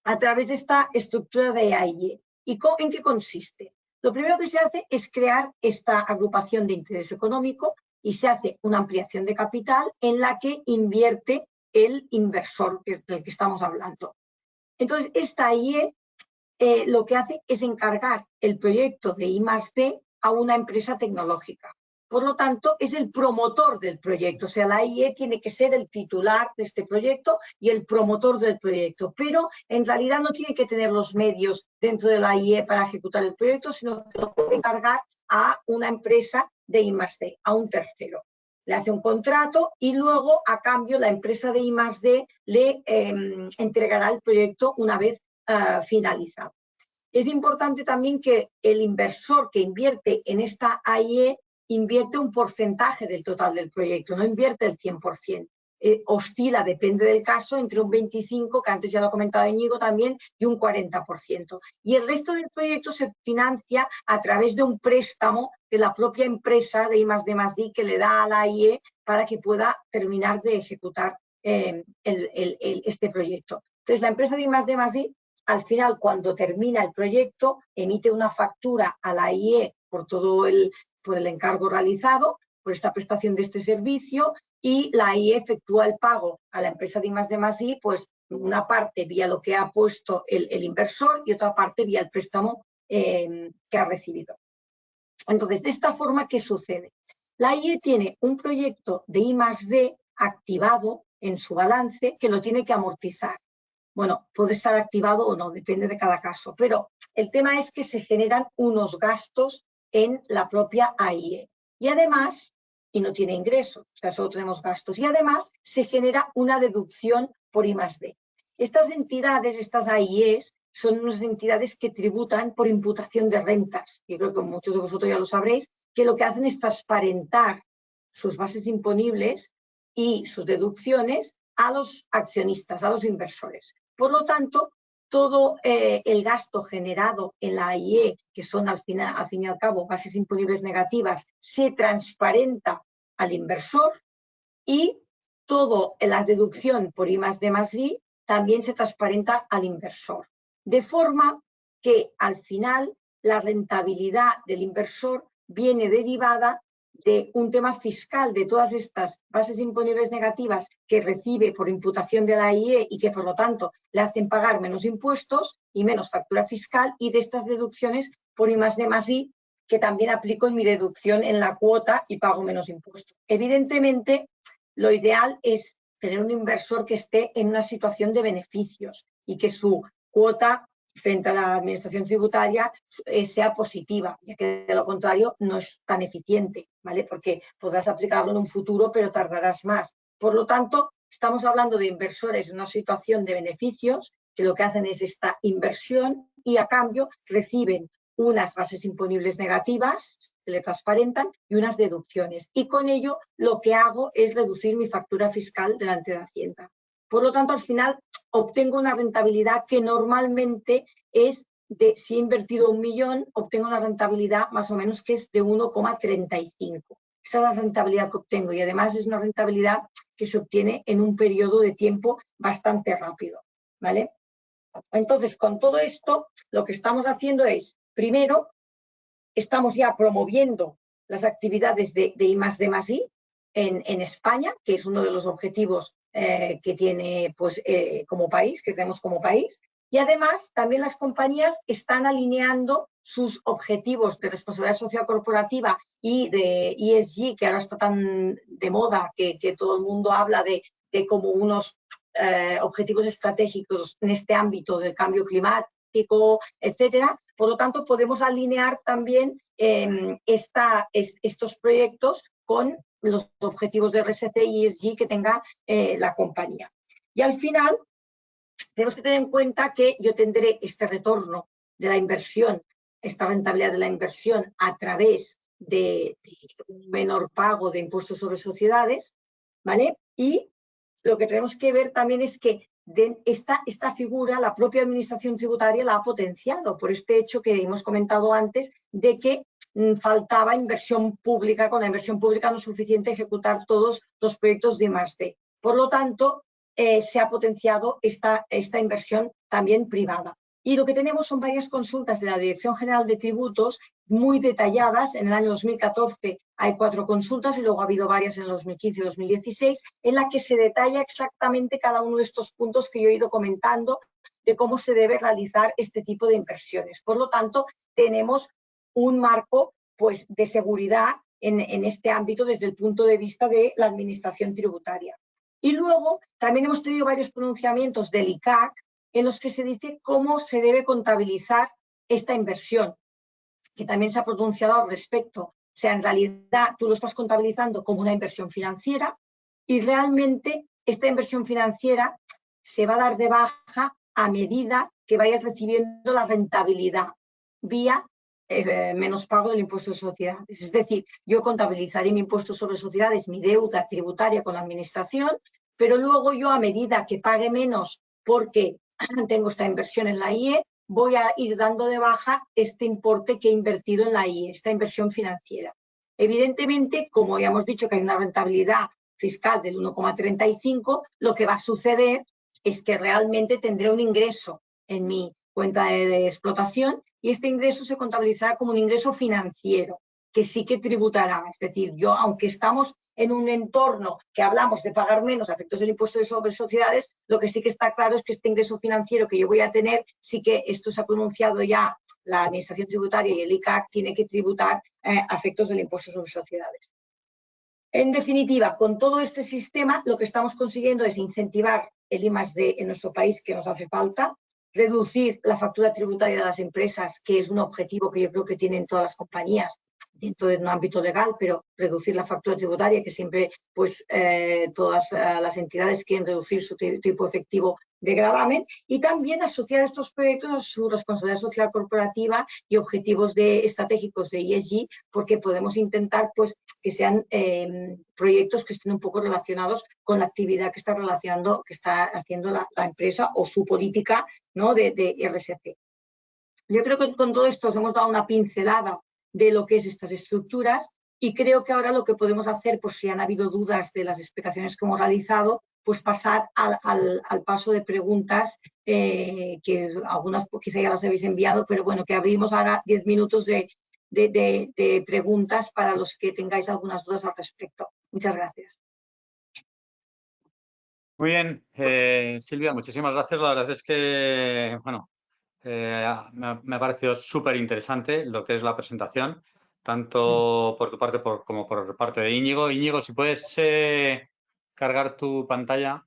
a través de esta estructura de AIE. ¿Y en qué consiste? Lo primero que se hace es crear esta agrupación de interés económico y se hace una ampliación de capital en la que invierte el inversor del que estamos hablando. Entonces, esta AIE lo que hace es encargar el proyecto de I+D a una empresa tecnológica. Por lo tanto, es el promotor del proyecto. O sea, la AIE tiene que ser el titular de este proyecto y el promotor del proyecto. Pero en realidad no tiene que tener los medios dentro de la AIE para ejecutar el proyecto, sino que lo puede encargar a una empresa de I+D, a un tercero. Le hace un contrato y luego, a cambio, la empresa de I+D le entregará el proyecto una vez finalizado. Es importante también que el inversor que invierte en esta AIE invierte un porcentaje del total del proyecto, no invierte el 100%. Oscila, depende del caso, entre un 25%, que antes ya lo ha comentado Íñigo también, y un 40%. Y el resto del proyecto se financia a través de un préstamo de la propia empresa de I+D+I que le da a la AIE para que pueda terminar de ejecutar este proyecto. Entonces, la empresa de I+D+I, al final, cuando termina el proyecto, emite una factura a la AIE por el encargo realizado, por esta prestación de este servicio, y la AIE efectúa el pago a la empresa de I+D+I, pues una parte vía lo que ha puesto el inversor y otra parte vía el préstamo que ha recibido. Entonces, de esta forma, ¿qué sucede? La AIE tiene un proyecto de I+D activado en su balance que lo tiene que amortizar. Bueno, puede estar activado o no, depende de cada caso, pero el tema es que se generan unos gastos en la propia AIE. Y además, y no tiene ingresos, o sea, solo tenemos gastos. Y además se genera una deducción por I+D. Estas entidades, estas AIEs, son unas entidades que tributan por imputación de rentas. Yo creo que muchos de vosotros ya lo sabréis, que lo que hacen es transparentar sus bases imponibles y sus deducciones a los accionistas, a los inversores. Por lo tanto, todo el gasto generado en la AIE, que son al fin y al cabo bases imponibles negativas, se transparenta al inversor y toda la deducción por I+D+I también se transparenta al inversor. De forma que al final la rentabilidad del inversor viene derivada de un tema fiscal de todas estas bases imponibles negativas que recibe por imputación de la AIE y que por lo tanto le hacen pagar menos impuestos y menos factura fiscal, y de estas deducciones por I+D+I que también aplico en mi deducción en la cuota y pago menos impuestos. Evidentemente, lo ideal es tener un inversor que esté en una situación de beneficios y que su cuota frente a la administración tributaria sea positiva, ya que de lo contrario no es tan eficiente, ¿vale? Porque podrás aplicarlo en un futuro, pero tardarás más. Por lo tanto, estamos hablando de inversores en una situación de beneficios que lo que hacen es esta inversión y a cambio reciben unas bases imponibles negativas, se le transparentan, y unas deducciones. Y con ello lo que hago es reducir mi factura fiscal delante de Hacienda. Por lo tanto, al final obtengo una rentabilidad que normalmente es de, si he invertido 1 millón, obtengo una rentabilidad más o menos que es de 1,35. Esa es la rentabilidad que obtengo y además es una rentabilidad que se obtiene en un periodo de tiempo bastante rápido, ¿vale? Entonces, con todo esto, lo que estamos haciendo es, primero, estamos ya promoviendo las actividades de I+D+I en España, que es uno de los objetivos que tiene pues, como país, que tenemos como país. Y además, también las compañías están alineando sus objetivos de responsabilidad social corporativa y de ESG, que ahora está tan de moda, que todo el mundo habla de como unos objetivos estratégicos en este ámbito del cambio climático, etcétera. Por lo tanto, podemos alinear también estos proyectos con los objetivos de RSC y ESG que tenga la compañía. Y al final, tenemos que tener en cuenta que yo tendré este retorno de la inversión, esta rentabilidad de la inversión a través de un menor pago de impuestos sobre sociedades, ¿vale? Y lo que tenemos que ver también es que esta figura, la propia administración tributaria la ha potenciado por este hecho que hemos comentado antes de que faltaba inversión pública. Con la inversión pública no es suficiente ejecutar todos los proyectos de I+D. Por lo tanto, se ha potenciado esta inversión también privada. Y lo que tenemos son varias consultas de la Dirección General de Tributos muy detalladas. En el año 2014 hay 4 consultas y luego ha habido varias en el 2015 y 2016 en la que se detalla exactamente cada uno de estos puntos que yo he ido comentando de cómo se debe realizar este tipo de inversiones. Por lo tanto, tenemos un marco pues, de seguridad en este ámbito desde el punto de vista de la administración tributaria. Y luego también hemos tenido varios pronunciamientos del ICAC en los que se dice cómo se debe contabilizar esta inversión, que también se ha pronunciado al respecto. O sea, en realidad tú lo estás contabilizando como una inversión financiera y realmente esta inversión financiera se va a dar de baja a medida que vayas recibiendo la rentabilidad vía menos pago del impuesto de sociedades. Es decir, yo contabilizaré mi impuesto sobre sociedades, mi deuda tributaria con la administración, pero luego yo a medida que pague menos porque tengo esta inversión en la IE, voy a ir dando de baja este importe que he invertido en la IE, esta inversión financiera. Evidentemente, como ya hemos dicho que hay una rentabilidad fiscal del 1,35, lo que va a suceder es que realmente tendré un ingreso en mi cuenta de explotación y este ingreso se contabilizará como un ingreso financiero, que sí que tributará. Es decir, yo, aunque estamos en un entorno que hablamos de pagar menos a efectos del impuesto sobre sociedades, lo que sí que está claro es que este ingreso financiero que yo voy a tener, sí que esto se ha pronunciado ya la Administración Tributaria y el ICAC tiene que tributar a efectos del impuesto sobre sociedades. En definitiva, con todo este sistema, lo que estamos consiguiendo es incentivar el I+D en nuestro país, que nos hace falta, reducir la factura tributaria de las empresas, que es un objetivo que yo creo que tienen todas las compañías, dentro de un ámbito legal, pero reducir la factura tributaria, que siempre pues todas las entidades quieren reducir su tipo efectivo de gravamen, y también asociar estos proyectos a su responsabilidad social corporativa y objetivos estratégicos de ESG, porque podemos intentar pues que sean proyectos que estén un poco relacionados con la actividad que está haciendo la empresa o su política, ¿no?, de RSC. Yo creo que con todo esto os hemos dado una pincelada de lo que es estas estructuras, y creo que ahora lo que podemos hacer, por si han habido dudas de las explicaciones que hemos realizado, pues pasar al paso de preguntas, que algunas quizá ya las habéis enviado, pero bueno, que abrimos ahora 10 minutos de preguntas para los que tengáis algunas dudas al respecto. Muchas gracias. Muy bien, Silvia, muchísimas gracias. La verdad es que, bueno, me ha parecido súper interesante lo que es la presentación, tanto por tu parte como por parte de Íñigo. Íñigo, si puedes cargar tu pantalla.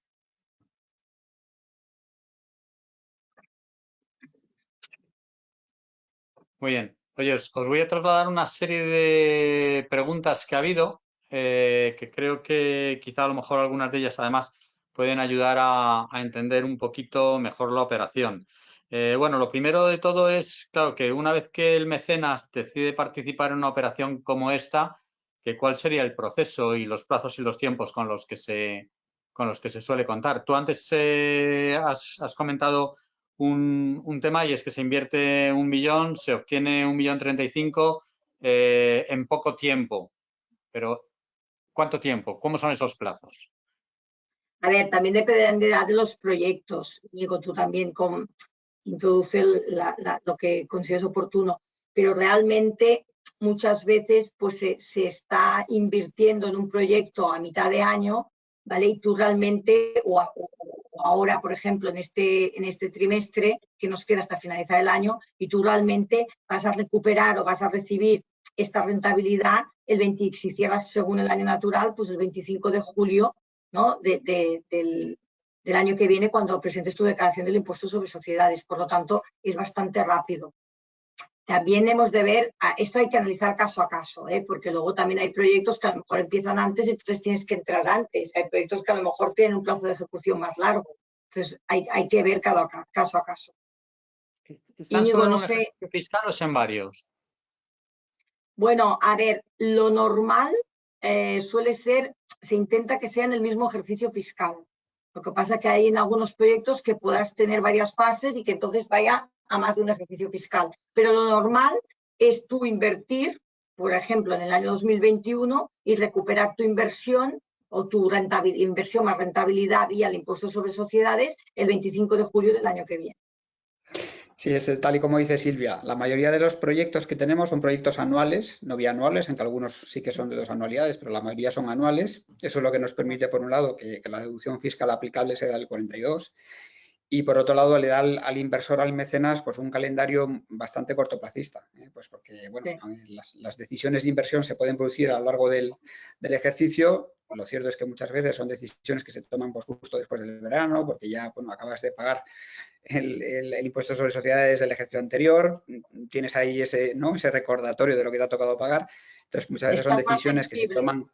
Muy bien. Oye, os voy a trasladar una serie de preguntas que ha habido, que creo que quizá a lo mejor algunas de ellas además pueden ayudar a entender un poquito mejor la operación. Bueno, lo primero de todo es, claro, que una vez que el mecenas decide participar en una operación como esta, que cuál sería el proceso y los plazos y los tiempos con los que se suele contar. Tú antes has comentado un tema, y es que se invierte 1 millón, se obtiene 1.035.000 en poco tiempo. Pero, ¿cuánto tiempo? ¿Cómo son esos plazos? A ver, también dependerá de los proyectos. Digo, tú también introduce lo que consideres oportuno, pero realmente muchas veces pues se está invirtiendo en un proyecto a mitad de año, ¿vale? Y tú realmente, o ahora, por ejemplo, en este trimestre que nos queda hasta finalizar el año, y tú realmente vas a recuperar o vas a recibir esta rentabilidad si cierras según el año natural, pues el 25 de julio, ¿no?, del año que viene, cuando presentes tu declaración del impuesto sobre sociedades. Por lo tanto, es bastante rápido. También hemos de ver, esto hay que analizar caso a caso, porque luego también hay proyectos que a lo mejor empiezan antes, entonces tienes que entrar antes. Hay proyectos que a lo mejor tienen un plazo de ejecución más largo. Entonces, hay que ver caso a caso. ¿Están solo en un ejercicio fiscal o es en varios? Bueno, a ver, lo normal suele ser, se intenta que sea en el mismo ejercicio fiscal. Lo que pasa es que hay en algunos proyectos que puedas tener varias fases y que entonces vaya a más de un ejercicio fiscal. Pero lo normal es tú invertir, por ejemplo, en el año 2021 y recuperar tu inversión o tu inversión más rentabilidad vía el impuesto sobre sociedades el 25 de julio del año que viene. Sí, es tal y como dice Silvia. La mayoría de los proyectos que tenemos son proyectos anuales, no bianuales, aunque algunos sí que son de 2 anualidades, pero la mayoría son anuales. Eso es lo que nos permite, por un lado, que la deducción fiscal aplicable sea del 42, y por otro lado le da al inversor, al mecenas, pues un calendario bastante cortoplacista, pues porque bueno, las decisiones de inversión se pueden producir a lo largo del ejercicio. Lo cierto es que muchas veces son decisiones que se toman pues justo después del verano, porque ya bueno, acabas de pagar el impuesto sobre sociedades del ejercicio anterior, tienes ahí ese recordatorio de lo que te ha tocado pagar. Entonces muchas veces son decisiones que se toman.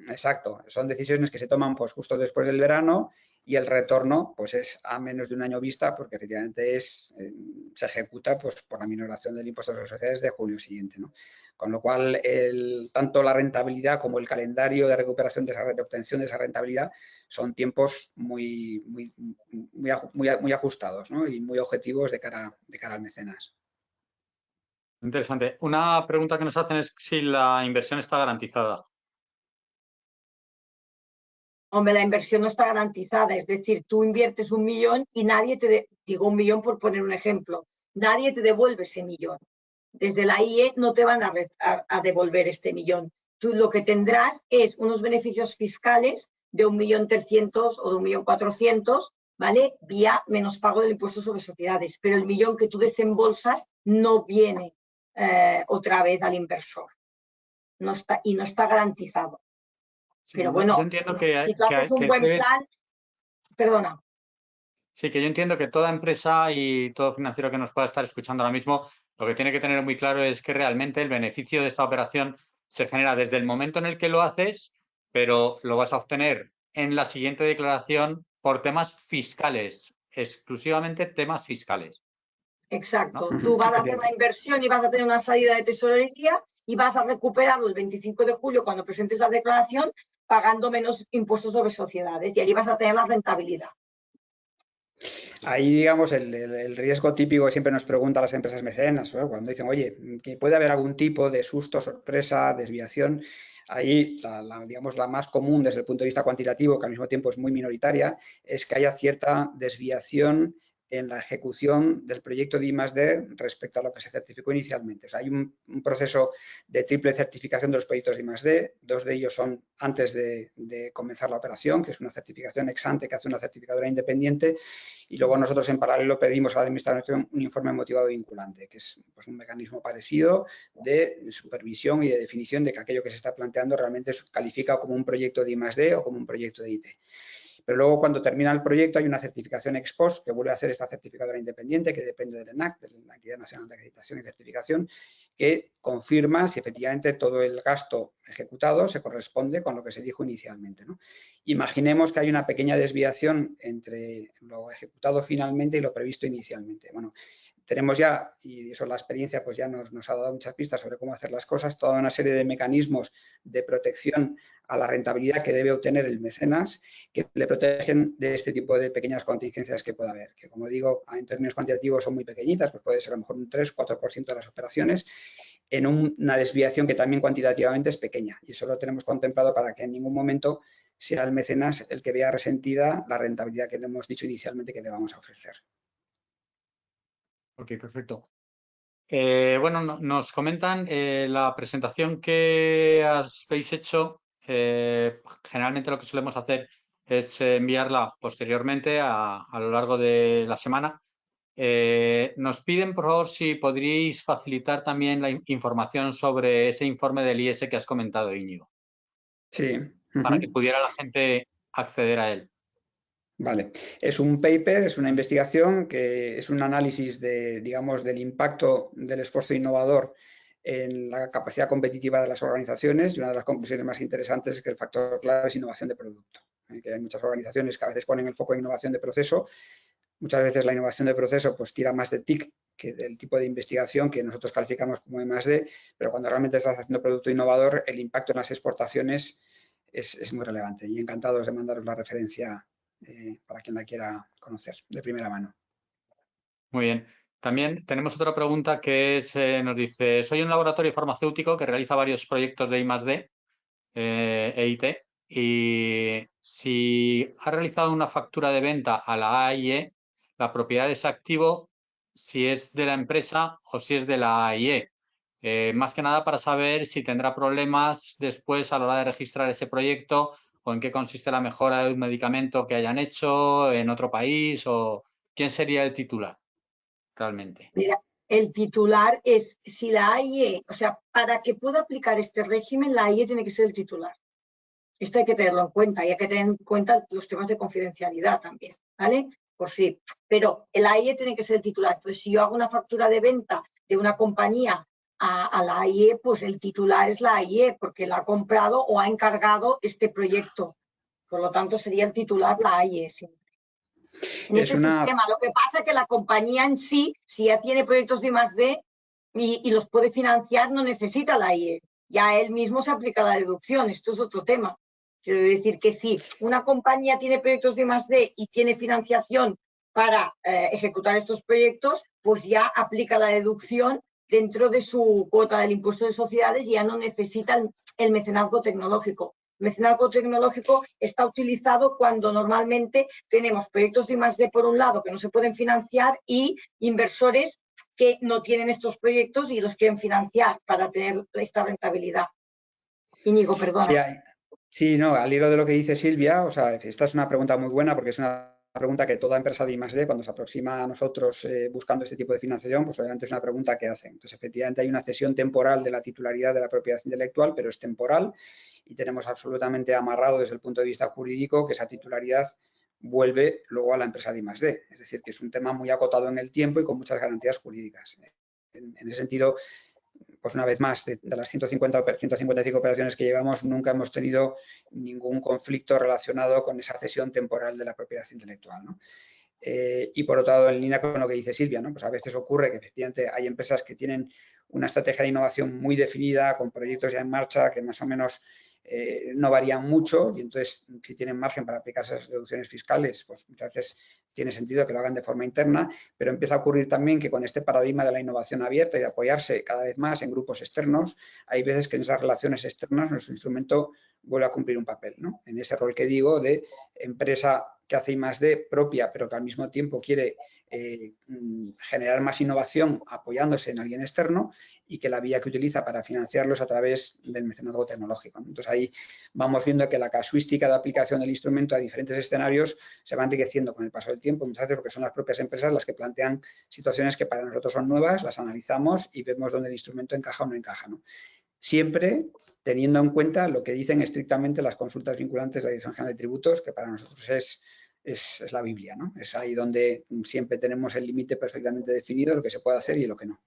Exacto, son decisiones que se toman pues justo después del verano, y el retorno pues es a menos de un año vista, porque efectivamente se ejecuta pues por la minoración del impuesto sobre sociedades de julio siguiente, ¿no? Con lo cual tanto la rentabilidad como el calendario de recuperación de obtención de esa rentabilidad son tiempos muy ajustados, ¿no? Y muy objetivos de cara al mecenas. Interesante. Una pregunta que nos hacen es si la inversión está garantizada. Hombre, la inversión no está garantizada, es decir, tú inviertes 1 millón y nadie digo 1 millón por poner un ejemplo, nadie te devuelve ese millón. Desde la IE no te van a devolver este millón. Tú lo que tendrás es unos beneficios fiscales de 1.300.000 o de 1.400.000, ¿vale? Vía menos pago del impuesto sobre sociedades, pero el millón que tú desembolsas no viene otra vez al inversor. No está garantizado. Sí, pero bueno, yo entiendo si tú haces un buen plan, perdona. Sí, que yo entiendo que toda empresa y todo financiero que nos pueda estar escuchando ahora mismo lo que tiene que tener muy claro es que realmente el beneficio de esta operación se genera desde el momento en el que lo haces, pero lo vas a obtener en la siguiente declaración por temas fiscales, exclusivamente temas fiscales. Exacto. ¿No? Tú vas a hacer una inversión y vas a tener una salida de tesorería y vas a recuperarlo el 25 de julio cuando presentes la declaración pagando menos impuestos sobre sociedades y allí vas a tener la rentabilidad. Ahí, digamos, el riesgo típico que siempre nos preguntan las empresas mecenas, ¿no? Cuando dicen, oye, que puede haber algún tipo de susto, sorpresa, desviación. Ahí, digamos, la más común desde el punto de vista cuantitativo, que al mismo tiempo es muy minoritaria, es que haya cierta desviación en la ejecución del proyecto de I+D respecto a lo que se certificó inicialmente. O sea, hay un proceso de triple certificación de los proyectos de I+D, 2 de ellos son antes de comenzar la operación, que es una certificación ex ante que hace una certificadora independiente, y luego nosotros en paralelo pedimos a la Administración un informe motivado vinculante, que es pues, un mecanismo parecido de supervisión y de definición de que aquello que se está planteando realmente se califica como un proyecto de I+D o como un proyecto de IT. Pero luego, cuando termina el proyecto, hay una certificación ex post que vuelve a hacer esta certificadora independiente, que depende del ENAC, de la Entidad Nacional de Acreditación y Certificación, que confirma si efectivamente todo el gasto ejecutado se corresponde con lo que se dijo inicialmente, ¿no? Imaginemos que hay una pequeña desviación entre lo ejecutado finalmente y lo previsto inicialmente. Bueno, tenemos ya, y eso la experiencia pues ya nos ha dado muchas pistas sobre cómo hacer las cosas, toda una serie de mecanismos de protección a la rentabilidad que debe obtener el mecenas, que le protegen de este tipo de pequeñas contingencias que pueda haber, que como digo, en términos cuantitativos son muy pequeñitas, pues puede ser a lo mejor un 3-4% de las operaciones, en una desviación que también cuantitativamente es pequeña. Y eso lo tenemos contemplado para que en ningún momento sea el mecenas el que vea resentida la rentabilidad que le hemos dicho inicialmente que le vamos a ofrecer. Ok, perfecto. Bueno, nos comentan la presentación que habéis hecho. Generalmente lo que solemos hacer es enviarla posteriormente a lo largo de la semana. Nos piden, por favor, si podríais facilitar también la información sobre ese informe del IS que has comentado, Íñigo. Sí. Para que pudiera la gente acceder a él. Vale, es un paper, es una investigación que es un análisis de, digamos, del impacto del esfuerzo innovador en la capacidad competitiva de las organizaciones, y una de las conclusiones más interesantes es que el factor clave es innovación de producto. Que hay muchas organizaciones que a veces ponen el foco en innovación de proceso, muchas veces la innovación de proceso pues tira más de TIC que del tipo de investigación que nosotros calificamos como I+D, pero cuando realmente estás haciendo producto innovador, el impacto en las exportaciones es muy relevante, y encantados de mandaros la referencia para quien la quiera conocer de primera mano. Muy bien. También tenemos otra pregunta que es, nos dice, soy un laboratorio farmacéutico que realiza varios proyectos de I+D, EIT, y si ha realizado una factura de venta a la AIE, la propiedad de ese activo, si es de la empresa o si es de la AIE. Más que nada para saber si tendrá problemas después a la hora de registrar ese proyecto o en qué consiste la mejora de un medicamento que hayan hecho en otro país o quién sería el titular realmente. Mira, el titular es, si la AIE, o sea, para que pueda aplicar este régimen, la AIE tiene que ser el titular. Esto hay que tenerlo en cuenta y hay que tener en cuenta los temas de confidencialidad también, ¿vale? Por sí. Pero el AIE tiene que ser el titular. Entonces, si yo hago una factura de venta de una compañía a la AIE, pues el titular es la AIE porque la ha comprado o ha encargado este proyecto. Por lo tanto, sería el titular la AIE siempre. En este sistema, lo que pasa es que la compañía en sí, si ya tiene proyectos de I+D y los puede financiar, no necesita la AIE. Ya él mismo se aplica la deducción. Esto es otro tema. Quiero decir que si una compañía tiene proyectos de I+D y tiene financiación para ejecutar estos proyectos, pues ya aplica la deducción dentro de su cuota del impuesto de sociedades y ya no necesita el mecenazgo tecnológico. El mecenazgo tecnológico está utilizado cuando normalmente tenemos proyectos de I+D por un lado que no se pueden financiar y inversores que no tienen estos proyectos y los quieren financiar para tener esta rentabilidad. Íñigo, perdona. Sí, no, al hilo de lo que dice Silvia, o sea, esta es una pregunta muy buena porque es una pregunta que toda empresa de I+D cuando se aproxima a nosotros buscando este tipo de financiación, pues obviamente es una pregunta que hacen. Entonces, efectivamente hay una cesión temporal de la titularidad de la propiedad intelectual, pero es temporal y tenemos absolutamente amarrado desde el punto de vista jurídico que esa titularidad vuelve luego a la empresa de I+D. Es decir, que es un tema muy acotado en el tiempo y con muchas garantías jurídicas. En ese sentido, pues una vez más, de las 150 o 155 operaciones que llevamos, nunca hemos tenido ningún conflicto relacionado con esa cesión temporal de la propiedad intelectual, ¿no? Y por otro lado, en línea con lo que dice Silvia, ¿no? Pues a veces ocurre que efectivamente hay empresas que tienen una estrategia de innovación muy definida, con proyectos ya en marcha que más o menos no varían mucho, y entonces si tienen margen para aplicarse esas deducciones fiscales, pues muchas veces tiene sentido que lo hagan de forma interna, pero empieza a ocurrir también que con este paradigma de la innovación abierta y de apoyarse cada vez más en grupos externos, hay veces que en esas relaciones externas nuestro instrumento vuelve a cumplir un papel, ¿no? En ese rol que digo de empresa que hace I+D propia, pero que al mismo tiempo quiere generar más innovación apoyándose en alguien externo, y que la vía que utiliza para financiarlo es a través del mecenazgo tecnológico. Entonces ahí vamos viendo que la casuística de aplicación del instrumento a diferentes escenarios se va enriqueciendo con el paso del tiempo, muchas veces porque son las propias empresas las que plantean situaciones que para nosotros son nuevas, las analizamos y vemos dónde el instrumento encaja o no encaja, ¿no? Siempre teniendo en cuenta lo que dicen estrictamente las consultas vinculantes de la Dirección General de Tributos, que para nosotros es la Biblia, ¿no? Es ahí donde siempre tenemos el límite perfectamente definido, lo que se puede hacer y lo que no.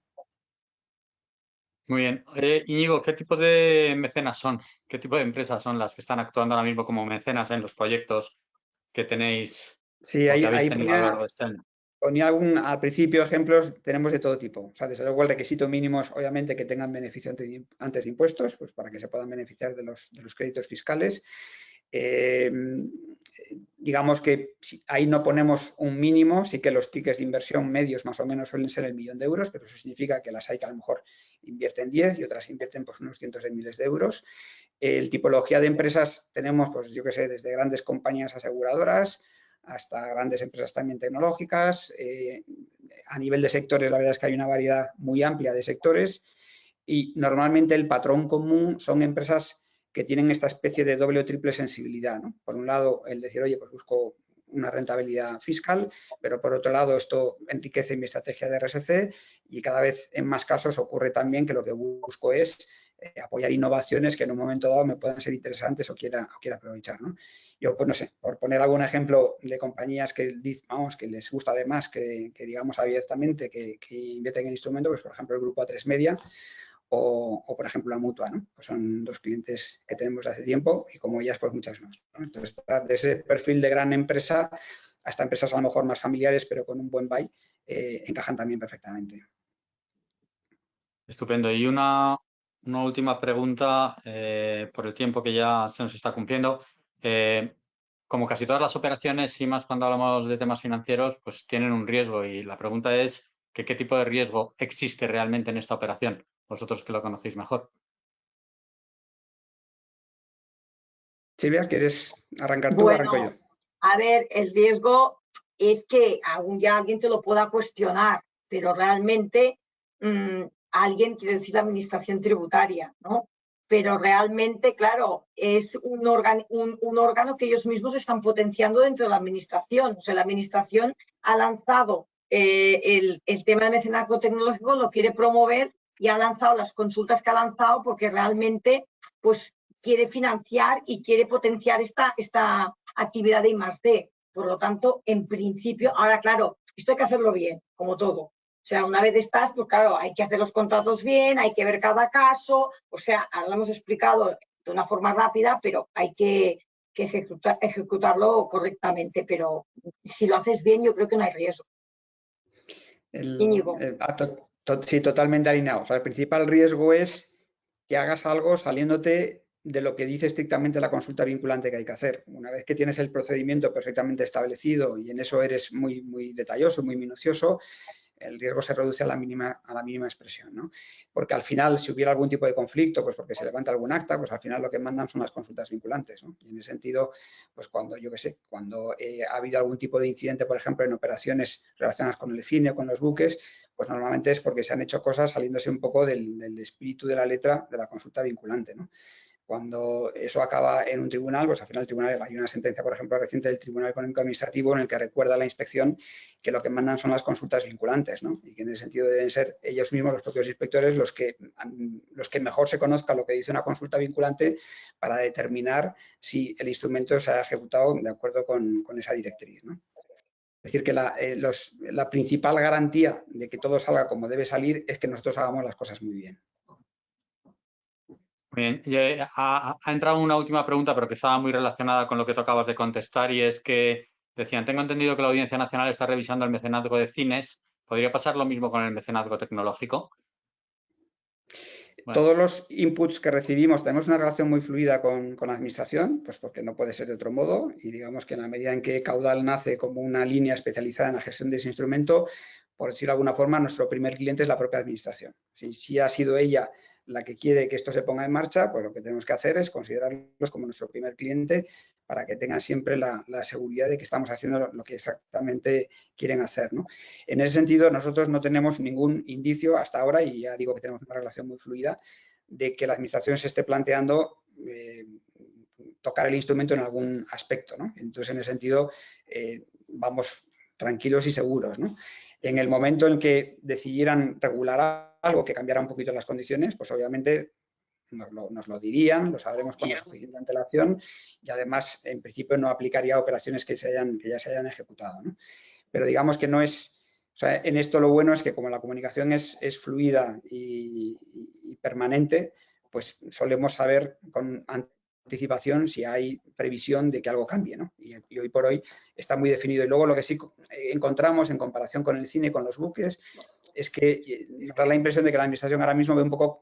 Muy bien. Íñigo, ¿qué tipo de mecenas son? ¿Qué tipo de empresas son las que están actuando ahora mismo como mecenas en los proyectos que tenéis Sí, o que habéis ahí tenido a lo largo de este año? ponía al principio ejemplos, tenemos de todo tipo. O sea, desde luego el requisito mínimo es obviamente que tengan beneficio antes de impuestos, pues para que se puedan beneficiar de los créditos fiscales. Digamos que ahí no ponemos un mínimo, sí que los tickets de inversión medios más o menos suelen ser el 1.000.000 de euros, pero eso significa que las hay que a lo mejor invierten 10 y otras invierten pues unos cientos de miles de euros. El tipología de empresas tenemos, pues yo que sé, desde grandes compañías aseguradoras hasta grandes empresas también tecnológicas. A nivel de sectores, la verdad es que hay una variedad muy amplia de sectores, y normalmente el patrón común son empresas que tienen esta especie de doble o triple sensibilidad, ¿no? Por un lado, el decir, oye, pues busco una rentabilidad fiscal, pero por otro lado esto enriquece mi estrategia de RSC, y cada vez en más casos ocurre también que lo que busco es apoyar innovaciones que en un momento dado me puedan ser interesantes o quiera aprovechar, ¿no? Yo, pues no sé, por poner algún ejemplo de compañías que les gusta además que digamos abiertamente que invierten en instrumento, pues por ejemplo el grupo A3 Media, o por ejemplo la Mutua, ¿no? Pues son dos clientes que tenemos de hace tiempo, y como ellas pues muchas más, ¿no? Entonces, de ese perfil de gran empresa hasta empresas a lo mejor más familiares pero con un buen buy, encajan también perfectamente. Estupendo. Y una última pregunta, por el tiempo que ya se nos está cumpliendo. Como casi todas las operaciones, y más cuando hablamos de temas financieros, pues tienen un riesgo, y la pregunta es que ¿qué tipo de riesgo existe realmente en esta operación? Vosotros que lo conocéis mejor. Silvia, ¿quieres arrancar tú o Bueno, arranco yo? a ver, el riesgo es que algún día alguien te lo pueda cuestionar, pero realmente alguien, quiere decir la administración tributaria, ¿no? Pero realmente, claro, es un órgano que ellos mismos están potenciando dentro de la administración. O sea, la administración ha lanzado el tema de mecenazgo tecnológico, lo quiere promover, y ha lanzado las consultas que ha lanzado porque realmente, pues, quiere financiar y quiere potenciar esta actividad de I+D. Por lo tanto, en principio, ahora claro, esto hay que hacerlo bien, como todo. O sea, una vez estás, pues claro, hay que hacer los contratos bien, hay que ver cada caso. O sea, ahora lo hemos explicado de una forma rápida, pero hay que ejecutarlo correctamente. Pero si lo haces bien, yo creo que no hay riesgo. Íñigo. Sí, totalmente alineado. O sea, el principal riesgo es que hagas algo saliéndote de lo que dice estrictamente la consulta vinculante que hay que hacer. Una vez que tienes el procedimiento perfectamente establecido y en eso eres muy, muy detalloso, muy minucioso, el riesgo se reduce a la mínima expresión, ¿no? Porque al final, si hubiera algún tipo de conflicto, pues porque se levanta algún acta, pues al final lo que mandan son las consultas vinculantes, ¿no? Y en ese sentido, pues cuando, yo qué sé, cuando ha habido algún tipo de incidente, por ejemplo, en operaciones relacionadas con el cine o con los buques, pues normalmente es porque se han hecho cosas saliéndose un poco del espíritu de la letra de la consulta vinculante, ¿no? Cuando eso acaba en un tribunal, pues al final el tribunal, hay una sentencia, por ejemplo, reciente del Tribunal Económico Administrativo en el que recuerda a la inspección que lo que mandan son las consultas vinculantes, ¿no? Y que en ese sentido deben ser ellos mismos, los propios inspectores, los que mejor se conozca lo que dice una consulta vinculante para determinar si el instrumento se ha ejecutado de acuerdo con esa directriz, ¿no? decir que la principal garantía de que todo salga como debe salir es que nosotros hagamos las cosas muy bien. Bien, ha entrado una última pregunta, pero que estaba muy relacionada con lo que tú acabas de contestar, y es que decían, tengo entendido que la Audiencia Nacional está revisando el mecenazgo de cines. ¿Podría pasar lo mismo con el mecenazgo tecnológico? Bueno. Todos los inputs que recibimos, tenemos una relación muy fluida con la administración, pues porque no puede ser de otro modo, y digamos que en la medida en que Caudal nace como una línea especializada en la gestión de ese instrumento, por decirlo de alguna forma, nuestro primer cliente es la propia administración. Si ha sido ella la que quiere que esto se ponga en marcha, pues lo que tenemos que hacer es considerarlos como nuestro primer cliente para que tengan siempre la seguridad de que estamos haciendo lo que exactamente quieren hacer, ¿no? En ese sentido, nosotros no tenemos ningún indicio hasta ahora, y ya digo que tenemos una relación muy fluida, de que la administración se esté planteando tocar el instrumento en algún aspecto, ¿no? Entonces, en ese sentido, vamos tranquilos y seguros, ¿no? En el momento en que decidieran regular algo que cambiara un poquito las condiciones, pues obviamente nos lo dirían, lo sabremos con la suficiente antelación y además, en principio, no aplicaría operaciones que ya se hayan ejecutado, ¿no? Pero digamos que no es... O sea, en esto lo bueno es que como la comunicación es fluida y permanente, pues solemos saber con anticipación si hay previsión de que algo cambie, ¿no? Y hoy por hoy está muy definido. Y luego lo que sí encontramos en comparación con el cine, con los buques, es que nos da la impresión de que la administración ahora mismo ve un poco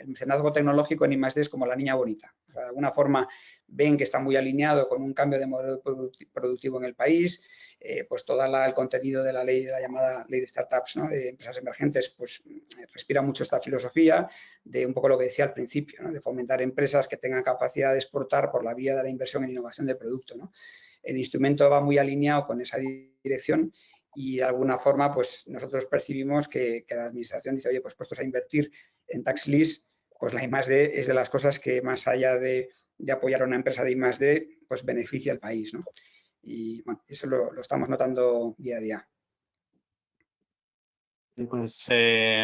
el mecenazgo tecnológico en I+D es como la niña bonita. O sea, de alguna forma ven que está muy alineado con un cambio de modelo productivo en el país, pues todo el contenido de la ley, de la llamada ley de startups, ¿no? De empresas emergentes, pues respira mucho esta filosofía de un poco lo que decía al principio, ¿no? De fomentar empresas que tengan capacidad de exportar por la vía de la inversión en innovación de producto, ¿no? El instrumento va muy alineado con esa dirección y de alguna forma pues nosotros percibimos que la administración dice, oye, pues puestos a invertir en tax lease, pues la I+D es de las cosas que más allá de apoyar a una empresa de I+D, pues beneficia al país, ¿no? Y bueno, eso lo estamos notando día a día. Pues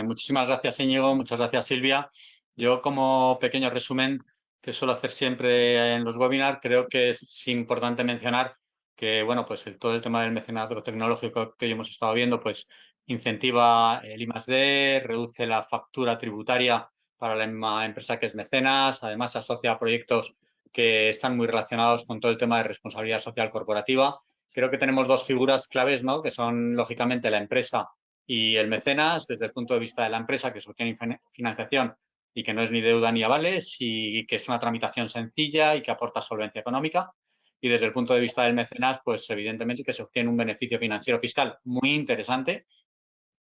muchísimas gracias, Íñigo, muchas gracias, Silvia. Yo, como pequeño resumen que suelo hacer siempre en los webinars, creo que es importante mencionar que, bueno, pues todo el tema del mecenazgo tecnológico que hoy hemos estado viendo, pues incentiva el I+D, reduce la factura tributaria para la empresa que es mecenas, además se asocia a proyectos que están muy relacionados con todo el tema de responsabilidad social corporativa. Creo que tenemos dos figuras claves, ¿no? Que son, lógicamente, la empresa y el mecenas, desde el punto de vista de la empresa, que obtiene financiación y que no es ni deuda ni avales y que es una tramitación sencilla y que aporta solvencia económica. Y desde el punto de vista del mecenas, pues evidentemente que se obtiene un beneficio financiero fiscal muy interesante,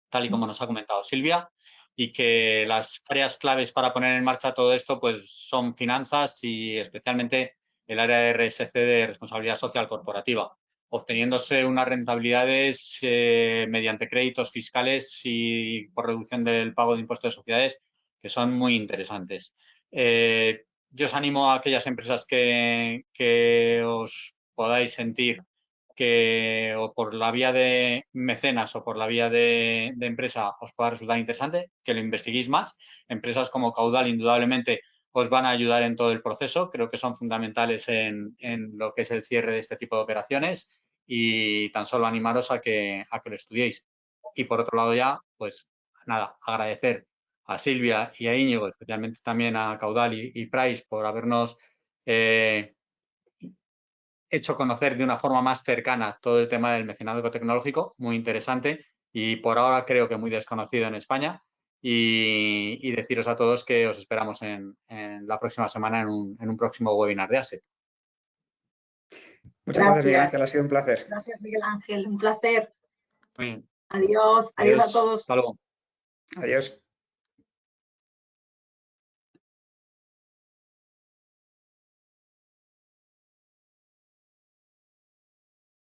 tal y como nos ha comentado Silvia, y que las áreas claves para poner en marcha todo esto pues son finanzas y especialmente el área de RSC, de responsabilidad social corporativa, obteniéndose unas rentabilidades mediante créditos fiscales y por reducción del pago de impuestos de sociedades que son muy interesantes. Yo os animo a aquellas empresas que os podáis sentir que o por la vía de mecenas o por la vía de empresa os pueda resultar interesante, que lo investiguéis más. Empresas como Caudal indudablemente os van a ayudar en todo el proceso. Creo que son fundamentales en lo que es el cierre de este tipo de operaciones y tan solo animaros a que lo estudiéis. Y por otro lado ya, pues nada, agradecer a Silvia y a Íñigo, especialmente también a Caudal y Price por habernos hecho conocer de una forma más cercana todo el tema del mecenazgo tecnológico, muy interesante y por ahora creo que muy desconocido en España. Y deciros a todos que os esperamos en la próxima semana en un próximo webinar de ASET. Muchas gracias, Miguel Ángel, ha sido un placer. Gracias, Miguel Ángel, un placer. Muy bien. Adiós, adiós a todos. Hasta luego. Adiós.